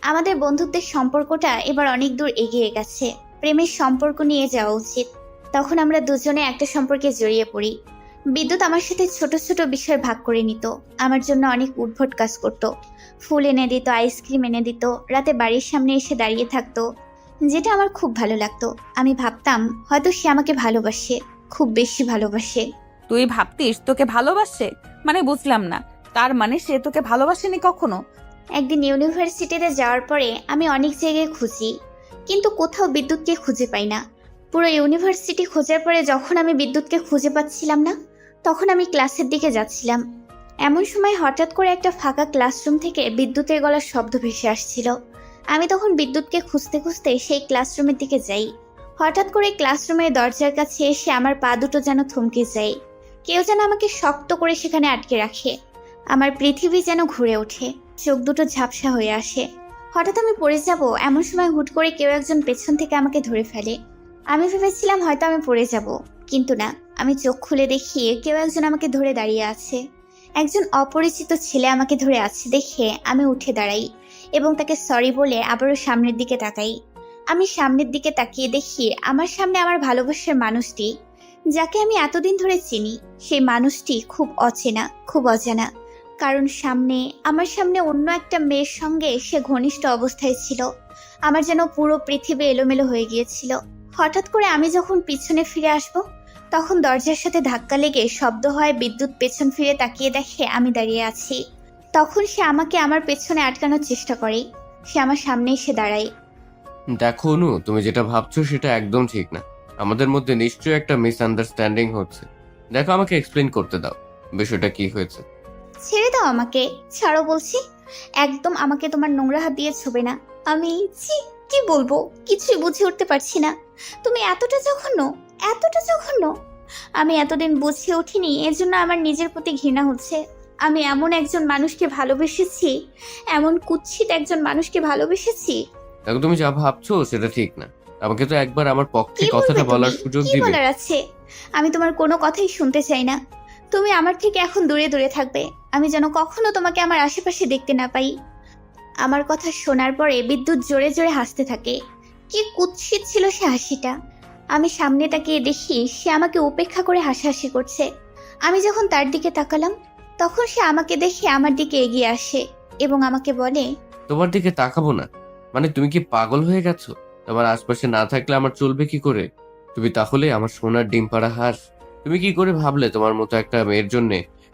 আমাদের বন্ধুত্বের সম্পর্কটা এবার অনেক দূর এগিয়ে গেছে, প্রেমের সম্পর্ক নিয়ে যাওয়া উচিত, তখন আমরা দুজনে একটা সম্পর্কে জড়িয়ে পড়ি। বিদ্যুৎ আমার সাথে ছোট ছোট বিষয় ভাগ করে নিত, আমার জন্য অনেক উদ্ভট কাজ করত। ফুল এনে দিত, আইসক্রিম এনে দিত, রাতে বাড়ির সামনে এসে দাঁড়িয়ে থাকতো, যেটা আমার খুব ভালো লাগতো। আমি ভাবতাম হয়তো সে আমাকে ভালোবাসে, খুব বেশি ভালোবাসে। তুই ভাবতিস তোকে ভালোবাসে? মানে বুঝলাম না। তার মানে সে তোকে ভালোবাসেনি কখনো? একদিন ইউনিভার্সিটিতে যাওয়ার পরে আমি অনেক জায়গায় খুঁজি, কিন্তু কোথাও বিদ্যুৎকে খুঁজে পাই না। পুরো ইউনিভার্সিটি খোঁজার পরে যখন আমি বিদ্যুৎকে খুঁজে পাচ্ছিলাম না, তখন আমি ক্লাসের দিকে যাচ্ছিলাম। এমন সময় হঠাৎ করে একটা ফাঁকা ক্লাসরুম থেকে বিদ্যুতের গলার শব্দ ভেসে আসছিল। আমি তখন বিদ্যুৎকে খুঁজতে খুঁজতে সেই ক্লাসরুমের দিকে যাই। হঠাৎ করে ক্লাসরুমের দরজার কাছে এসে আমার পা দুটো যেন থমকে যায়। কেউ যেন আমাকে শক্ত করে সেখানে আটকে রাখে। আমার পৃথিবী যেন ঘুরে ওঠে, চোখ দুটো ঝাপসা হয়ে আসে। হঠাৎ আমি পড়ে যাব এমন সময় হুট করে কেউ একজন পেছন থেকে আমাকে ধরে ফেলে। আমি ভেবেছিলাম হয়তো আমি পড়ে যাব, কিন্তু না। আমি চোখ খুলে দেখি কেউ একজন আমাকে ধরে দাঁড়িয়ে আছে। একজন অপরিচিত ছেলে আমাকে ধরে আছে দেখে আমি উঠে দাঁড়াই এবং তাকে সরি বলে আবারও সামনের দিকে তাকাই। আমি সামনের দিকে তাকিয়ে দেখি আমার সামনে আমার ভালোবাসার মানুষটি, যাকে আমি এতদিন ধরে চিনি, সেই মানুষটি খুব অচেনা, খুব অজানা। কারণ আমার সামনে অন্য একটা মেয়ের সঙ্গে সে ঘনিষ্ঠ অবস্থায় ছিল। আমার যেন পুরো পৃথিবী এলোমেলো হয়ে গিয়েছিল। হঠাৎ করে আমি যখন পিছনে ফিরে আসব, তখন দরজার সাথে ধাক্কা লেগে শব্দ হয়। বিদ্যুৎ পেছন ফিরে তাকিয়ে দেখে আমি দাঁড়িয়ে আছি। তখন সে আমাকে আমার পেছনে আটকানোর চেষ্টা করে। সে আমার সামনে এসে দাঁড়ায়। দেখো অনু, তুমি যেটা ভাবছো সেটা একদম ঠিক না। আমাদের মধ্যে নিশ্চয়ই একটা মিসআন্ডারস্ট্যান্ডিং হচ্ছে। দেখো, আমাকে এক্সপ্লেন করতে দাও বিষয়টা কি হয়েছে। ছেড়ে দাও আমাকে, ছাড়ো বলছি। একদম আমাকে তোমার নোংরা হাত দিয়ে ছুবে না। আমি কি বলবো কিছুই বুঝে উঠতে পারছি না। তুমি এতটা জঘন্য, এতটা জঘন্য। আমি এতদিন বুঝে উঠিনি, এর জন্য আমার নিজের প্রতি ঘৃণা হচ্ছে। আমি এমন একজন মানুষকে ভালোবেসেছি, এমন কুৎসিত একজন মানুষকে ভালোবেসেছি। দেখো, তুমি যা ভাবছো সেটা ঠিক না। আমাকে তো একবার আমার পক্ষে কি কথাটা বলবে বলার তুমি? সুযোগ কি দিবে। বলার আছে? আমি তোমার কোনো কথাই শুনতে চাই না। তুমি আমার থেকে এখন দূরে দূরে থাকবে। আমি যেন কখনো তোমাকে আমার আশেপাশে দেখতে না পাই। আমার কথা শোনার পরে বিদ্যুৎ জোরে জোরে হাসতে থাকে। কি কুৎসিত ছিল সে হাসিটা। আমি সামনে তাকিয়ে দেখি সে আমাকে উপেক্ষা করে হাসাহাসি করছে। আমি যখন তার দিকে তাকালাম, তখন সে আমাকে দেখে আমার দিকে এগিয়ে আসে এবং আমাকে বলে, তোমার দিকে তাকাবো না? মানে তুমি কি পাগল হয়ে গেছো? তোমার আশপাশে না থাকলে আমার চলবে কি করে? তুমি তাহলে আমার সোনার ডিম পাড়া হাঁস। তুমি কি করে ভাবলে তোমার মতো একটা মেয়ের জন্য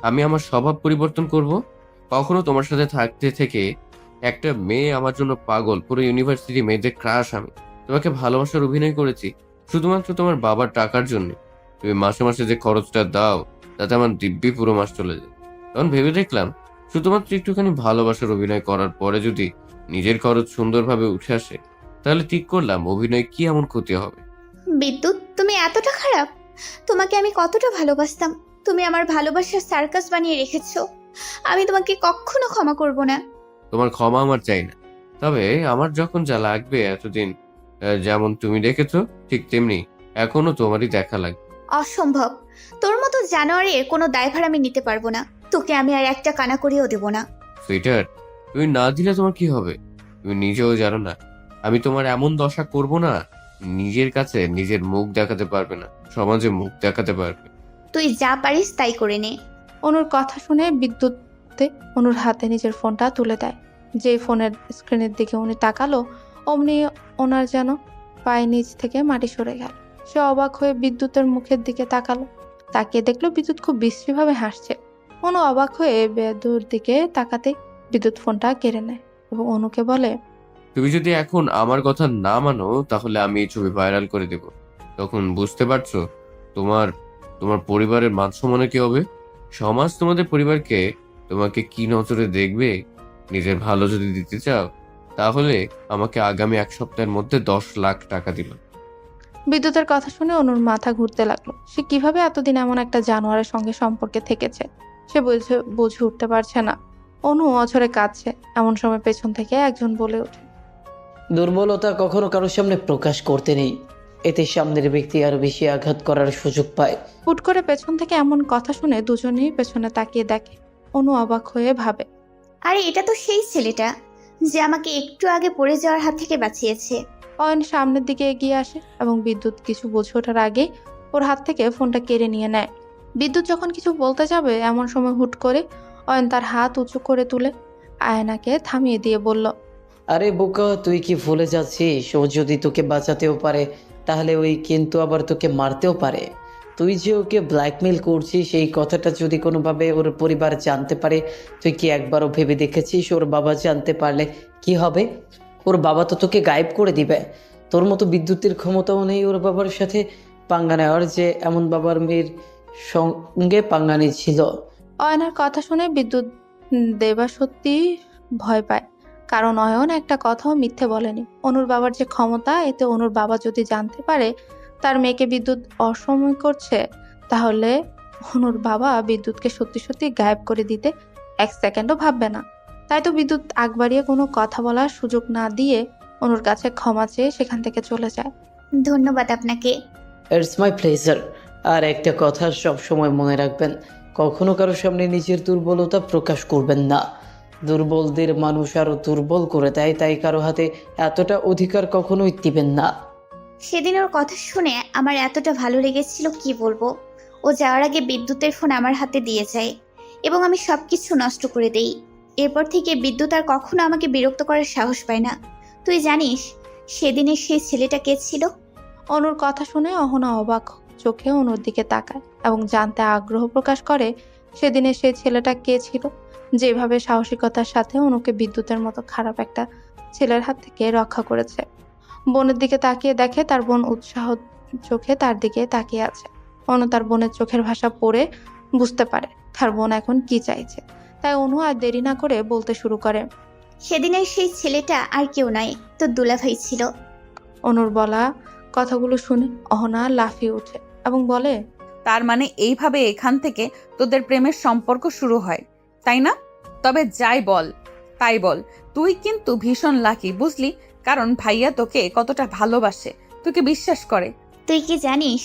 আমি আমার স্বভাব পরিবর্তন করব? কখনো তোমার সাথে থাকতে থেকে একটা মেয়ে আমার জন্য পাগল, পুরো ইউনিভার্সিটি মেয়েদের ক্রাশ। আমি তোমাকে ভালোবাসার অভিনয় করেছি শুধুমাত্র তোমার বাবার টাকার জন্য। তুমি মাসে মাসে যে খরচটা দাও, তাতে আমার দিব্যি পুরো মাস চলে যায়। তখন ভেবে দেখলাম, শুধুমাত্র একটুখানি ভালোবাসার অভিনয় করার পরে যদি নিজের খরচ সুন্দরভাবে উঠে আসে, তাহলে ঠিক করলাম অভিনয় কি এমন ক্ষতি হবে। বিদ্যুৎ, তুমি এতটা খারাপ? তোমাকে আমি কতটা ভালোবাসতাম। তুমি আমার ভালোবাসার সার্কাস বানিয়ে রেখেছো। আমি তোমাকে কখনো ক্ষমা করব না। তোমার ক্ষমা আমার চাই না, তবে আমার যখন যা লাগবে এতদিন যেমন তুমি দেখেছো ঠিক তেমনি এখনো তোমারই দেখা লাগবে। অসম্ভব। তোর মতো জানোয়ারের কোনো দায়ভার আমি নিতে পারবো না। তোকে আমি আর একটা কানা করিয়েও দেবো না। সুইটার, তুমি না দিলে তোমার কি হবে? তুমি নিজেও জানো না আমি তোমার এমন দশা করব না, নিজের কাছে নিজের মুখ দেখাতে পারবে না, সমাজে মুখ দেখাতে পারবে। তুই যা পারিস তাই করে নে। অনুর কথা শুনে বিদ্যুৎ অনুর হাতে নিজের ফোনটা তুলে দেয়। যে ফোনের স্ক্রিনের দিকে উনি তাকালো, অমনি ওনার যেন পায়ের নিচ থেকে মাটি সরে গেল। সে অবাক হয়ে বিদ্যুতের মুখের দিকে তাকালো। তাকিয়ে দেখলো বিদ্যুৎ খুব বিশ্রীভাবে হাসছে। অনু অবাক হয়ে বেদুর দিকে তাকাতে বিদ্যুৎ ফোনটা কেড়ে নেয় এবং অনুকে বলে, তুমি যদি এখন আমার কথা না মানো তাহলে আমি এই ছবি ভাইরাল করে দেব। তখন বুঝতে পারছো তোমার তোমার পরিবারের মান সম্মানে কি হবে? সমাজ তোমাদের পরিবারকে তোমাকে কি নজরে দেখবে? নিজের ভালো যদি দিতে চাও তাহলে আমাকে আগামী 1 সপ্তাহের মধ্যে 10 লাখ টাকা দিল। বিদ্যুতের কথা শুনে অনুর মাথা ঘুরতে লাগলো। সে কিভাবে এতদিন এমন একটা জানোয়ারের সঙ্গে সম্পর্কে থেকেছে সে বুঝে উঠতে পারছে না। অনু অঝরে কাঁদছে। এমন সময় পেছন থেকে একজন বলে ওঠে, দুর্বলতা কখনো কারোর সামনে প্রকাশ করতে নেই, এতে সামনের ব্যক্তি আরো বেশি আঘাত করার সুযোগ পায়। হুট করে পেছন থেকে এমন কথা শুনে দুজনেই পেছনে তাকিয়ে দেখে। অনু অবাক হয়ে ভাবে, আরে এটা তো সেই ছেলেটা যে আমাকে একটু আগে পড়ে যাওয়ার হাত থেকে বাঁচিয়েছে। অয়ন সামনের দিকে এগিয়ে আসে এবং বিদ্যুৎ কিছু বুঝে ওঠার আগে ওর হাত থেকে ফোনটা কেড়ে নিয়ে নেয়। বিদ্যুৎ যখন কিছু বলতে যাবে এমন সময় হুট করে অয়ন তার হাত উঁচু করে তুলে আয়নাকে থামিয়ে দিয়ে বলল, আরে বোকা, তুই কি ভুলে যাচ্ছিস ও যদি তোকে বাঁচাতেও পারে তাহলে ওই কিন্তু আবার তোকে মারতেও পারে। তুই যে ওকে ব্ল্যাকমেল করছিস এই কথাটা যদি কোনোভাবে ওর পরিবার জানতে পারে, তুই কি একবারও ভেবে দেখেছিস ওর বাবা জানতে পারলে কি হবে? ওর বাবা তো তোকে গায়েব করে দিবে। তোর মতো বিদ্যুতের ক্ষমতাও নেই ওর বাবার সাথে পাঙ্গা নেওয়ার, যে এমন বাবার মেয়ের সঙ্গে পাঙ্গা নিয়েছিল। অয়নের কথা শুনে বিদ্যুৎ দেবা সত্যি ভয় পায়, কারণ অয়ন একটা কথাও মিথ্যে বলেনি। অনুর বাবার যে ক্ষমতা, এতে অনুর বাবা যদি জানতে পারে তার মেয়েকে বিদ্যুৎ অসময় করছে, তাহলে অনুর বাবা বিদ্যুৎকে সত্যি সত্যি গায়েব করে দিতে এক সেকেন্ডও ভাববে না। তাই তো বিদ্যুৎ আগ বাড়িয়ে কোনো কথা বলার সুযোগ না দিয়ে অনুর কাছে ক্ষমা চেয়ে সেখান থেকে চলে যায়। ধন্যবাদ আপনাকে। It's my pleasure. আর একটা কথা সব সময় মনে রাখবেন, কখনো কারোর সামনে নিজের দুর্বলতা প্রকাশ করবেন না। দুর্বলদের মানুষ আরো দুর্বল করে দেয়, তাই কারো হাতে এতটা অধিকার কখনোই দিবেন না। সেদিন ওর কথা শুনে আমার এতটা ভালো লেগেছিল কি বলবো। ও যাওয়ার আগে বিদ্যুতের ফোন আমার হাতে দিয়ে যায় এবং আমি সবকিছু নষ্ট করে দেই। এরপর থেকে বিদ্যুৎ আর কখনো আমাকে বিরক্ত করার সাহস পায় না। তুই জানিস সেদিনের সেই ছেলেটা কে ছিল? অনুর কথা শুনে অহনা অবাক চোখে অনুর দিকে তাকায় এবং জানতে আগ্রহ প্রকাশ করে সেদিনে সেই ছেলেটা কে ছিল, যেভাবে সাহসিকতার সাথে অনুকে বিদ্যুতের মতো খারাপ একটা ছেলের হাত থেকে রক্ষা করেছে। বোনের দিকে তাকিয়ে দেখে তার বোন উৎসাহ চোখে তার দিকে তাকিয়ে আছে। অনু তার বোনের চোখের ভাষা পড়ে বুঝতে পারে তার বোন এখন কি চাইছে, তাই অনু আর দেরি না করে বলতে শুরু করে। সেদিনের সেই ছেলেটা আর কেউ নয়, তোর দুলাভাই ছিল। অনুর বলা কথাগুলো শুনে অহনা লাফিয়ে ওঠে এবং বলে, তার মানে এইভাবে এখান থেকে তোদের প্রেমের সম্পর্ক শুরু হয়, তাই না? তবে যাই বল তাই বল, তুই কিন্তু ভীষণ লাকি, বুঝলি? কারণ ভাইয়া তোকে কতটা ভালোবাসে, তোকে বিশ্বাস করে। তুই কি জানিস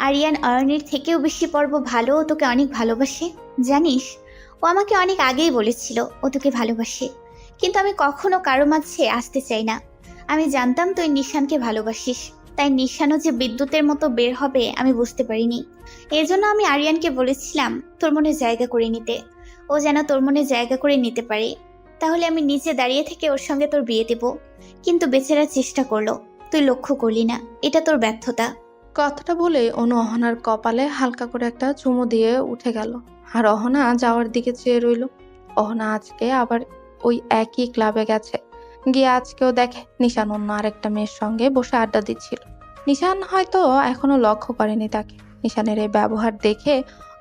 আরিয়ান অয়নের থেকেও বেশি পর্ব ভালো, ও তোকে অনেক ভালোবাসে। জানিস ও আমাকে অনেক আগেই বলেছিল ও তোকে ভালোবাসে, কিন্তু আমি কখনো কারো মাঝে আসতে চাই না। আমি জানতাম তুই নিশানকে ভালোবাসিস, তাই নিশানও যে বিদ্যুতের মতো বের হবে আমি বুঝতে পারিনি। এই জন্য আমি আরিয়ানকে বলেছিলাম তোর মনে জায়গা করে নিতে, ও যেন তোর মনে জায়গা করে নিতে পারে। তাহলে আমি নিচে দাঁড়িয়ে থেকে ওর সঙ্গে তোর বিয়ে দেব। কিন্তু বেচারা চেষ্টা করলো, তুই লক্ষ্য করলি না, এটা তোর ব্যর্থতা। কথাটা বলে অনু অহনার কপালে হালকা করে একটা চুমু দিয়ে উঠে গেল আর অহনা যাওয়ার দিকে চেয়ে রইল। অহনা আজকে আবার ওই একই ক্লাবে গেছে, গিয়ে আজকেও দেখে নিশান অন্য আরেকটা মেয়ের সঙ্গে বসে আড্ডা দিচ্ছিল। নিশান হয়তো এখনো লক্ষ্য করেনি তাকে। নিশানের এই ব্যবহার দেখে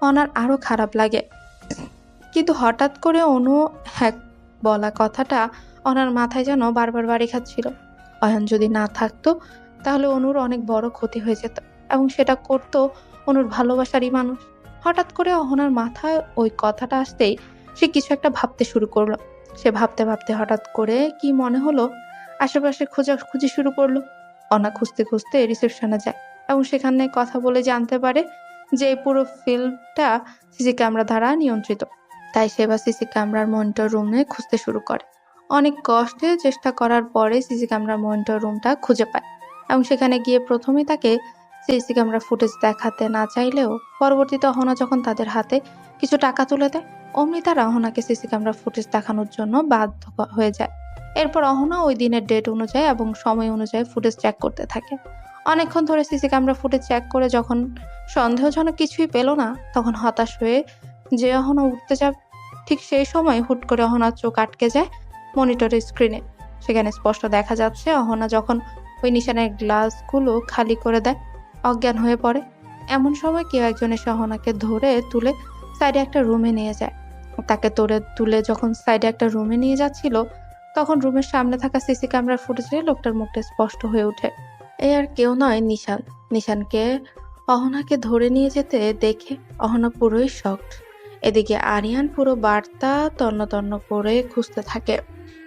অনার আরো খারাপ লাগে, কিন্তু হঠাৎ করে অনু হ্যাক বলা কথাটা অনার মাথায় যেন বারবার বাড়ি খাচ্ছিল। অয়ন যদি না থাকতো তাহলে অনুর অনেক বড় ক্ষতি হয়ে যেত, এবং সেটা করতো অনুর ভালোবাসারই মানুষ। হঠাৎ করে অহনার মাথায় ওই কথাটা আসতেই সে কিছু একটা ভাবতে শুরু করলো। সে ভাবতে ভাবতে হঠাৎ করে কি মনে হলো, আশেপাশে খোঁজাখুঁজি শুরু করলো। অনা খুঁজতে খুঁজতে রিসেপশনে যায় এবং সেখানে কথা বলে জানতে পারে যে এই পুরো ফিল্মটা সিসি ক্যামেরা দ্বারা নিয়ন্ত্রিত। তাই সে বা সিসি ক্যামেরার মনিটর রুমে খুঁজতে শুরু করে। অনেক কষ্টে চেষ্টা করার পরে সিসি ক্যামেরার মনিটর রুমটা খুঁজে পায় এবং সেখানে গিয়ে প্রথমে তাকে সিসি ক্যামেরা ফুটেজ দেখাতে না চাইলেও পরবর্তীতে অহনা যখন তাদের হাতে কিছু টাকা তুলে দেয়, অমনি তারা অহনাকে সিসি ক্যামেরা ফুটেজ দেখানোর জন্য বাধ্য হয়ে যায়। এরপর অহনা ওই দিনের ডেট অনুযায়ী এবং সময় অনুযায়ী ফুটেজ চেক করতে থাকে। অনেকক্ষণ ধরে সিসি ক্যামেরা ফুটেজ চেক করে যখন সন্দেহজনক কিছুই পেল না, তখন হতাশ হয়ে যে অহনা উঠতে যাবে, ঠিক সেই সময় হুট করে অহনার চোখ আটকে যায় মনিটরের স্ক্রিনে। সেখানে স্পষ্ট দেখা যাচ্ছে অহনা যখন ওই নিশানের গ্লাসগুলো খালি করে দেয়, অজ্ঞান হয়ে পড়ে। এমন সময় কেউ একজন এসে অহনাকে ধরে তুলে সাইডে একটা রুমে নিয়ে যায়। তাকে তুলে যখন সাইডে একটা রুমে নিয়ে যাচ্ছিল, তখন রুমের সামনে থাকা সিসি ক্যামেরার ফুটেজে লোকটার মুখটা স্পষ্ট হয়ে ওঠে। এই আর কেউ নয়, নিশান। নিশানকে অহনাকে ধরে নিয়ে যেতে দেখে অহনা পুরোই শকড। এদিকে আরিয়ান পুরো বার্তা তন্ন তন্ন করে খুঁজতে থাকে।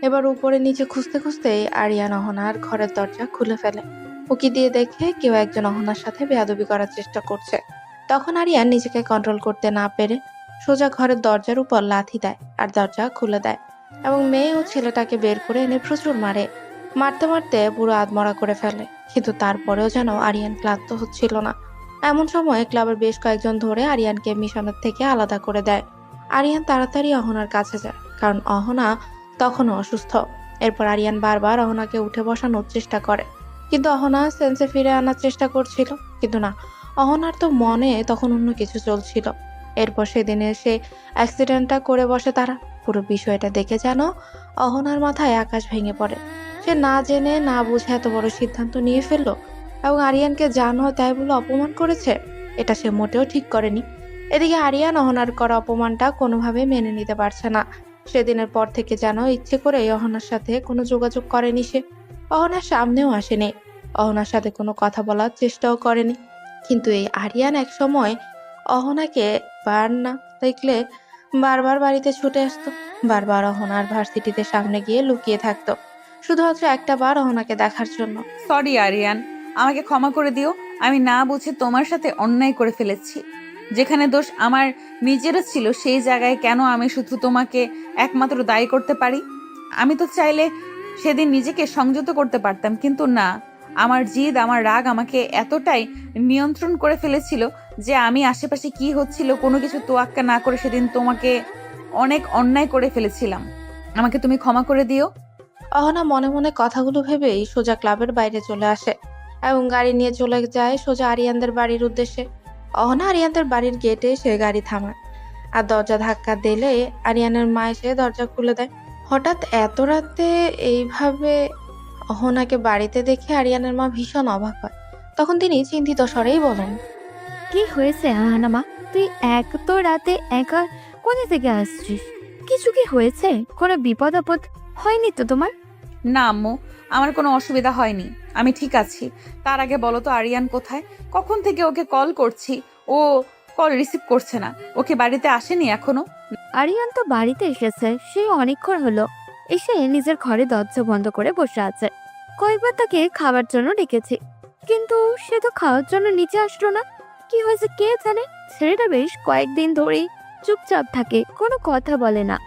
এবার উপরে নিচে খুঁজতে খুঁজতে আরিয়ান অহনার ঘরের দরজা খুলে ফেলে। উকি দিয়ে দেখে কেউ একজন অহনার সাথে বেয়াদবি করার চেষ্টা করছে। তখন আরিয়ান নিজেকে কন্ট্রোল করতে না পেরে সোজা ঘরের দরজার উপর লাথি দেয় আর দরজা খুলে দেয় এবং মেয়ে ও ছেলেটাকে বের করে এনে প্রচুর মারে। মারতে মারতে পুরো আধমরা করে ফেলে, কিন্তু তারপরেও যেন আরিয়ান ক্লান্ত হচ্ছিল না। এমন সময় ক্লাবের বেশ কয়েকজন ধরে আরিয়ানকে মিশনের থেকে আলাদা করে দেয়। আরিয়ান তাড়াতাড়ি অহনার কাছে যায়, কারণ অহনা তখনও অসুস্থ। এরপর আরিয়ান বারবার অহনাকে উঠে বসানোর চেষ্টা করে, কিন্তু অহনা সেন্সে ফিরে আনার চেষ্টা করছিল, কিন্তু না, অহনার তো মনে তখন অন্য কিছু চলছিল। এরপর সেদিনে সে অ্যাক্সিডেন্টটা করে বসে তারা। পুরো বিষয়টা দেখে যেন অহনার মাথায় আকাশ ভেঙে পড়ে। সে না জেনে না বুঝে এত বড় সিদ্ধান্ত নিয়ে ফেললো এবং আরিয়ানকে জানো তাই বলে অপমান করেছে। এটা সে মোটেও ঠিক করেনি। এদিকে আরিয়ান অহনার করা অপমানটা কোনোভাবে মেনে নিতে পারছে না। সেদিনের পর থেকে যেন ইচ্ছে করে অহনার সাথে কোনো যোগাযোগ করেনি সে। অহনার সামনেও আসেনি, অহনার সাথে কোনো কথা বলার চেষ্টাও করেনি। কিন্তু এই আরিয়ান এক সময় অহনাকে বার না দেখলে বারবার বাড়িতে ছুটে আসতো। বারবার অহনার ভার্সিটিতে সামনে গিয়ে লুকিয়ে থাকতো, শুধুমাত্র একটা বার অহনাকে দেখার জন্য। সরি আরিয়ান, আমাকে ক্ষমা করে দিও। আমি না বুঝে তোমার সাথে অন্যায় করে ফেলেছি। যেখানে দোষ আমার নিজেরও ছিল, সেই জায়গায় কেন আমি শুধু তোমাকে একমাত্র দায়ী করতে পারি? আমি তো চাইলে সেদিন নিজেকে সংযত করতে পারতাম, কিন্তু না। আমার জিদ, আমার রাগ আমাকে এতটাই নিয়ন্ত্রণ করে ফেলেছিল যে আমি আশেপাশে কি হচ্ছিল কোনো কিছু তোয়াক্কা না করে সেদিন তোমাকে অনেক অন্যায় করে ফেলেছিলাম। আমাকে তুমি ক্ষমা করে দিও। অহনা মনে মনে কথাগুলো ভেবেই সোজা ক্লাবের বাইরে চলে আসে এবং গাড়ি নিয়ে চলে যায় সোজা আরিয়ানদের বাড়ির উদ্দেশ্যে। অহনা আরিয়ানদের বাড়ির গেটে সে গাড়ি থামায় আর দরজা ধাক্কা দিলে আরিয়ানের মা এসে দরজা খুলে দেয়। হঠাৎ এত রাতে এইভাবে অহনাকে বাড়িতে দেখে আরিয়ানের মা ভীষণ অবাক হয়। তখন তিনি চিন্তিত স্বরেই বলেন, কি হয়েছে আহানামা? তুই এক তো রাতে একা কোথা থেকে আসছিস? কিছু কি হয়েছে? কোনো বিপদ আপদ হয়নি তো তোমার? না আম্মু, আমার কোনো অসুবিধা হয়নি, আমি ঠিক আছি। তার আগে বলো তো আরিয়ান কোথায়? কখন থেকে ওকে কল করছি, ও কল রিসিভ করছে না। ওকে বাড়িতে আসেনি এখনো? আরিয়ান তো বাড়িতে এসেছে, সে অনেকক্ষণ হলো। এসে নিজের ঘরে দরজা বন্ধ করে বসে আছে। কয়েকবার তাকে খাবার জন্য ডেকেছি, কিন্তু সে তো খাওয়ার জন্য নিচে আসলো না। কি হয়েছে কে জানে? ছেলেটা বেশ কয়েকদিন ধরেই চুপচাপ থাকে, কোনো কথা বলে না।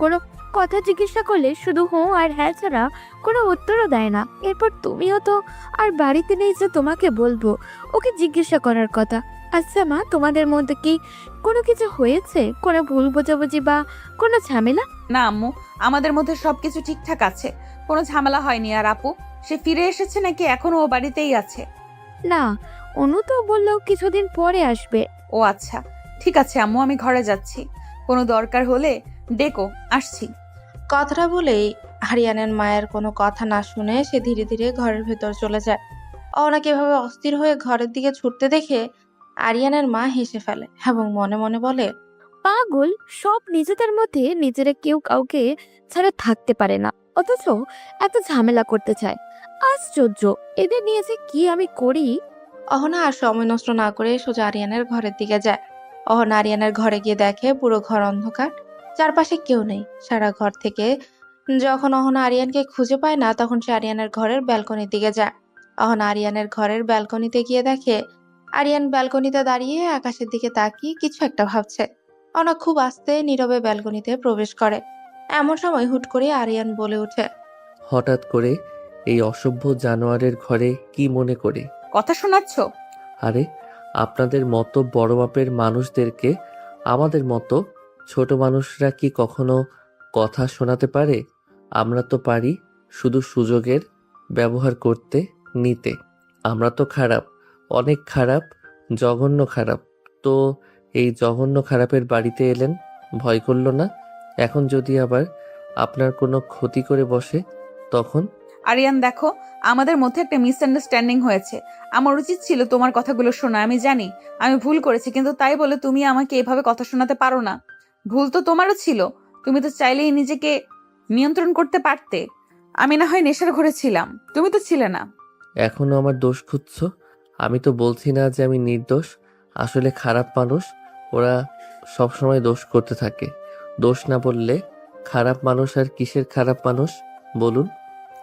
কোনো কথা জিজ্ঞাসা করলে শুধু হো আর হ্যাঁ ছাড়া কোনো উত্তরও দেয় না। এরপর তুমিও তো আর বাড়িতে নেই যে তোমাকে বলবো ওকে জিজ্ঞাসা করার কথা। আচ্ছা মা, তোমাদের মধ্যে কি কোনো কিছু হয়েছে? কোনো ভুল বোঝাবুঝি বা কোনো ঝামেলা? না আম্মু, আমাদের মধ্যে সবকিছু ঠিকঠাক আছে, কোনো ঝামেলা হয়নি। আর আপু, সে ফিরে এসেছে নাকি এখনো ও বাড়িতেই আছে? না, অনু তো বললো কিছুদিন পরে আসবে। ও আচ্ছা, ঠিক আছে আম্মু, আমি ঘরে যাচ্ছি। কোনো দরকার হলে ডেকো, আসছি। কথাটা বলেই আরিয়ানের মায়ের কোনো কথা না শুনে সে ধীরে ধীরে ঘরের ভেতর চলে যায়। অহনাকে এভাবে অস্থির হয়ে ঘরের দিকে ছুটতে দেখে আরিয়ানের মা হেসে ফেলে এবং মনে মনে বলে, পাগল, সব নিজেদের মধ্যে নিজেরা কেউ কাউকে ছাড়া থাকতে পারে না, অথচ এত ঝামেলা করতে চায়। আশ্চর্য, এদের নিয়ে যে কি আমি করি। অহনা আর সময় নষ্ট না করে সোজা আরিয়ানের ঘরের দিকে যায়। অহনা আরিয়ানের ঘরে গিয়ে দেখে পুরো ঘর অন্ধকার, চারপাশে কেউ নেই। সারা ঘর থেকে যখন অহনা আরিয়ানকে খুঁজে পায় না, তখন সে আরিয়ানের ঘরের ব্যালকনির দিকে যায়। অহনা আরিয়ানের ঘরের ব্যালকনিতে গিয়ে দেখে আরিয়ান ব্যালকনিতে দাঁড়িয়ে আকাশের দিকে তাকিয়ে কিছু একটা ভাবছে। অহনা খুব আস্তে নীরবে ব্যালকনিতে প্রবেশ করে। এমন সময় হুট করে আরিয়ান বলে ওঠে, হঠাৎ করে এই অসভ্য জানোয়ারের ঘরে কি মনে করে? কথা শোনাচ্ছ? আরে, আপনাদের মতো বড় মাপের মানুষদেরকে আমাদের মতো ছোট মানুষরা কি কখনো কথা শোনাতে পারে? আমরা তো পারি শুধু সুযোগের ব্যবহার করতে, নিতে। আমরা তো খারাপ, অনেক খারাপ, জঘন্য খারাপ। তো এই জঘন্য খারাপের বাড়িতে এলেন, ভয় করলো না? এখন যদি আবার আপনার কোনো ক্ষতি করে বসে, তখন? আরিয়ান দেখো, আমাদের মধ্যে একটা মিসআন্ডারস্ট্যান্ডিং হয়েছে। আমার উচিত ছিল তোমার কথাগুলো শোনা। আমি জানি আমি ভুল করেছি, কিন্তু তাই বলে তুমি আমাকে এভাবে কথা শোনাতে পারো না। ভুল তো তোমারও ছিল, তুমি তো চাইলেই নিজেকে নিয়ন্ত্রণ করতে পারতে। আমি না হয় নেশার ঘরে ছিলাম, তুমি তো ছিলে না। এখনো আমার দোষ খুঁজছো? আমি তো বলছি না যে আমি নির্দোষ। আসলে খারাপ মানুষ, ওরা সবসময় দোষ করতে থাকে। দোষ না বললে খারাপ মানুষ আর কিসের খারাপ মানুষ বলুন?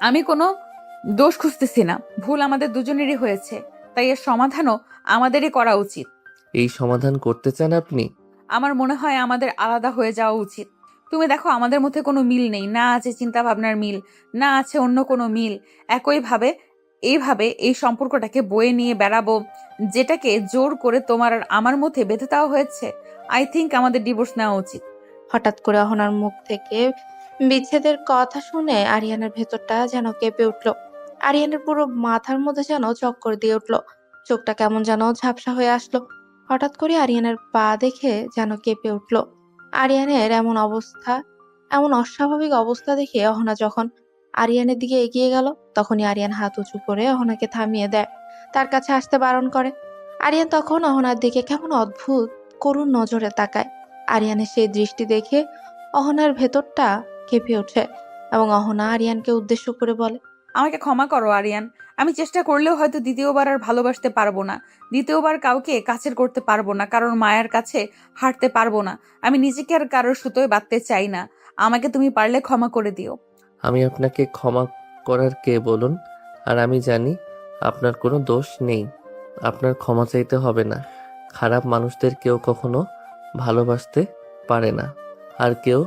আমি কোনো দোষ খুঁজতেছি না, ভুল আমাদের দুজনেরই হয়েছে, তাই এর সমাধানও আমাদেরই করা উচিত। এই সমাধান করতে চান আপনি? আমার মনে হয় আমাদের আলাদা হয়ে যাওয়া উচিত। তুমি দেখো, আমাদের মধ্যে কোনো মিল নেই, না আছে চিন্তা ভাবনার মিল, না আছে অন্য কোনো মিল। একইভাবে এইভাবে এই সম্পর্কটাকে বয়ে নিয়ে বেড়াবো, যেটাকে জোর করে তোমার আর আমার মধ্যে বেঁধে দেওয়া হয়েছে। আই থিংক আমাদের ডিভোর্স নেওয়া উচিত। হঠাৎ করে অহনার মুখ থেকে বিচ্ছেদের কথা শুনে আরিয়ানের ভেতরটা যেন কেঁপে উঠল। আরিয়ানের পুরো মাথার মধ্যে যেন চক্কর দিয়ে উঠল। চোখটা কেমন যেন ঝাপসা হয়ে আসলো। হঠাৎ করে আরিয়ানের পা দেখে যেন কেঁপে উঠল। আরিয়ানের এমন অস্বাভাবিক অবস্থা দেখে অহনা যখন আরিয়ানের দিকে এগিয়ে গেল, তখনই আরিয়ান হাত উঁচু করে অহনাকে থামিয়ে দেয়, তার কাছে আসতে বারণ করে। আরিয়ান তখন অহনার দিকে কেমন অদ্ভুত করুণ নজরে তাকায়। আরিয়ানের সেই দৃষ্টি দেখে অহনার ভেতরটা কেঁপে ওঠে এবং অহনা আরিয়ানকে উদ্দেশ্য করে বলে, আমাকে ক্ষমা করো আরিয়ান। আমি চেষ্টা করলেও হয়তো দ্বিতীয়বার আর ভালোবাসতে পারবো না। দ্বিতীয়বার কাউকে কাছের করতে পারবো না, কারণ মায়ের কাছে হাঁটতে পারবো না। আমি নিজেকে আর কারোর সুতোয় বাঁধতে চাই না। আমাকে তুমি পারলে ক্ষমা করে দিও। আমি আপনাকে ক্ষমা করার কে বলুন? আর আমি জানি আপনার কোনো দোষ নেই। আপনার ক্ষমা চাইতে হবে না। খারাপ মানুষদের কেউ কখনো ভালোবাসতে পারে না, আর কেউ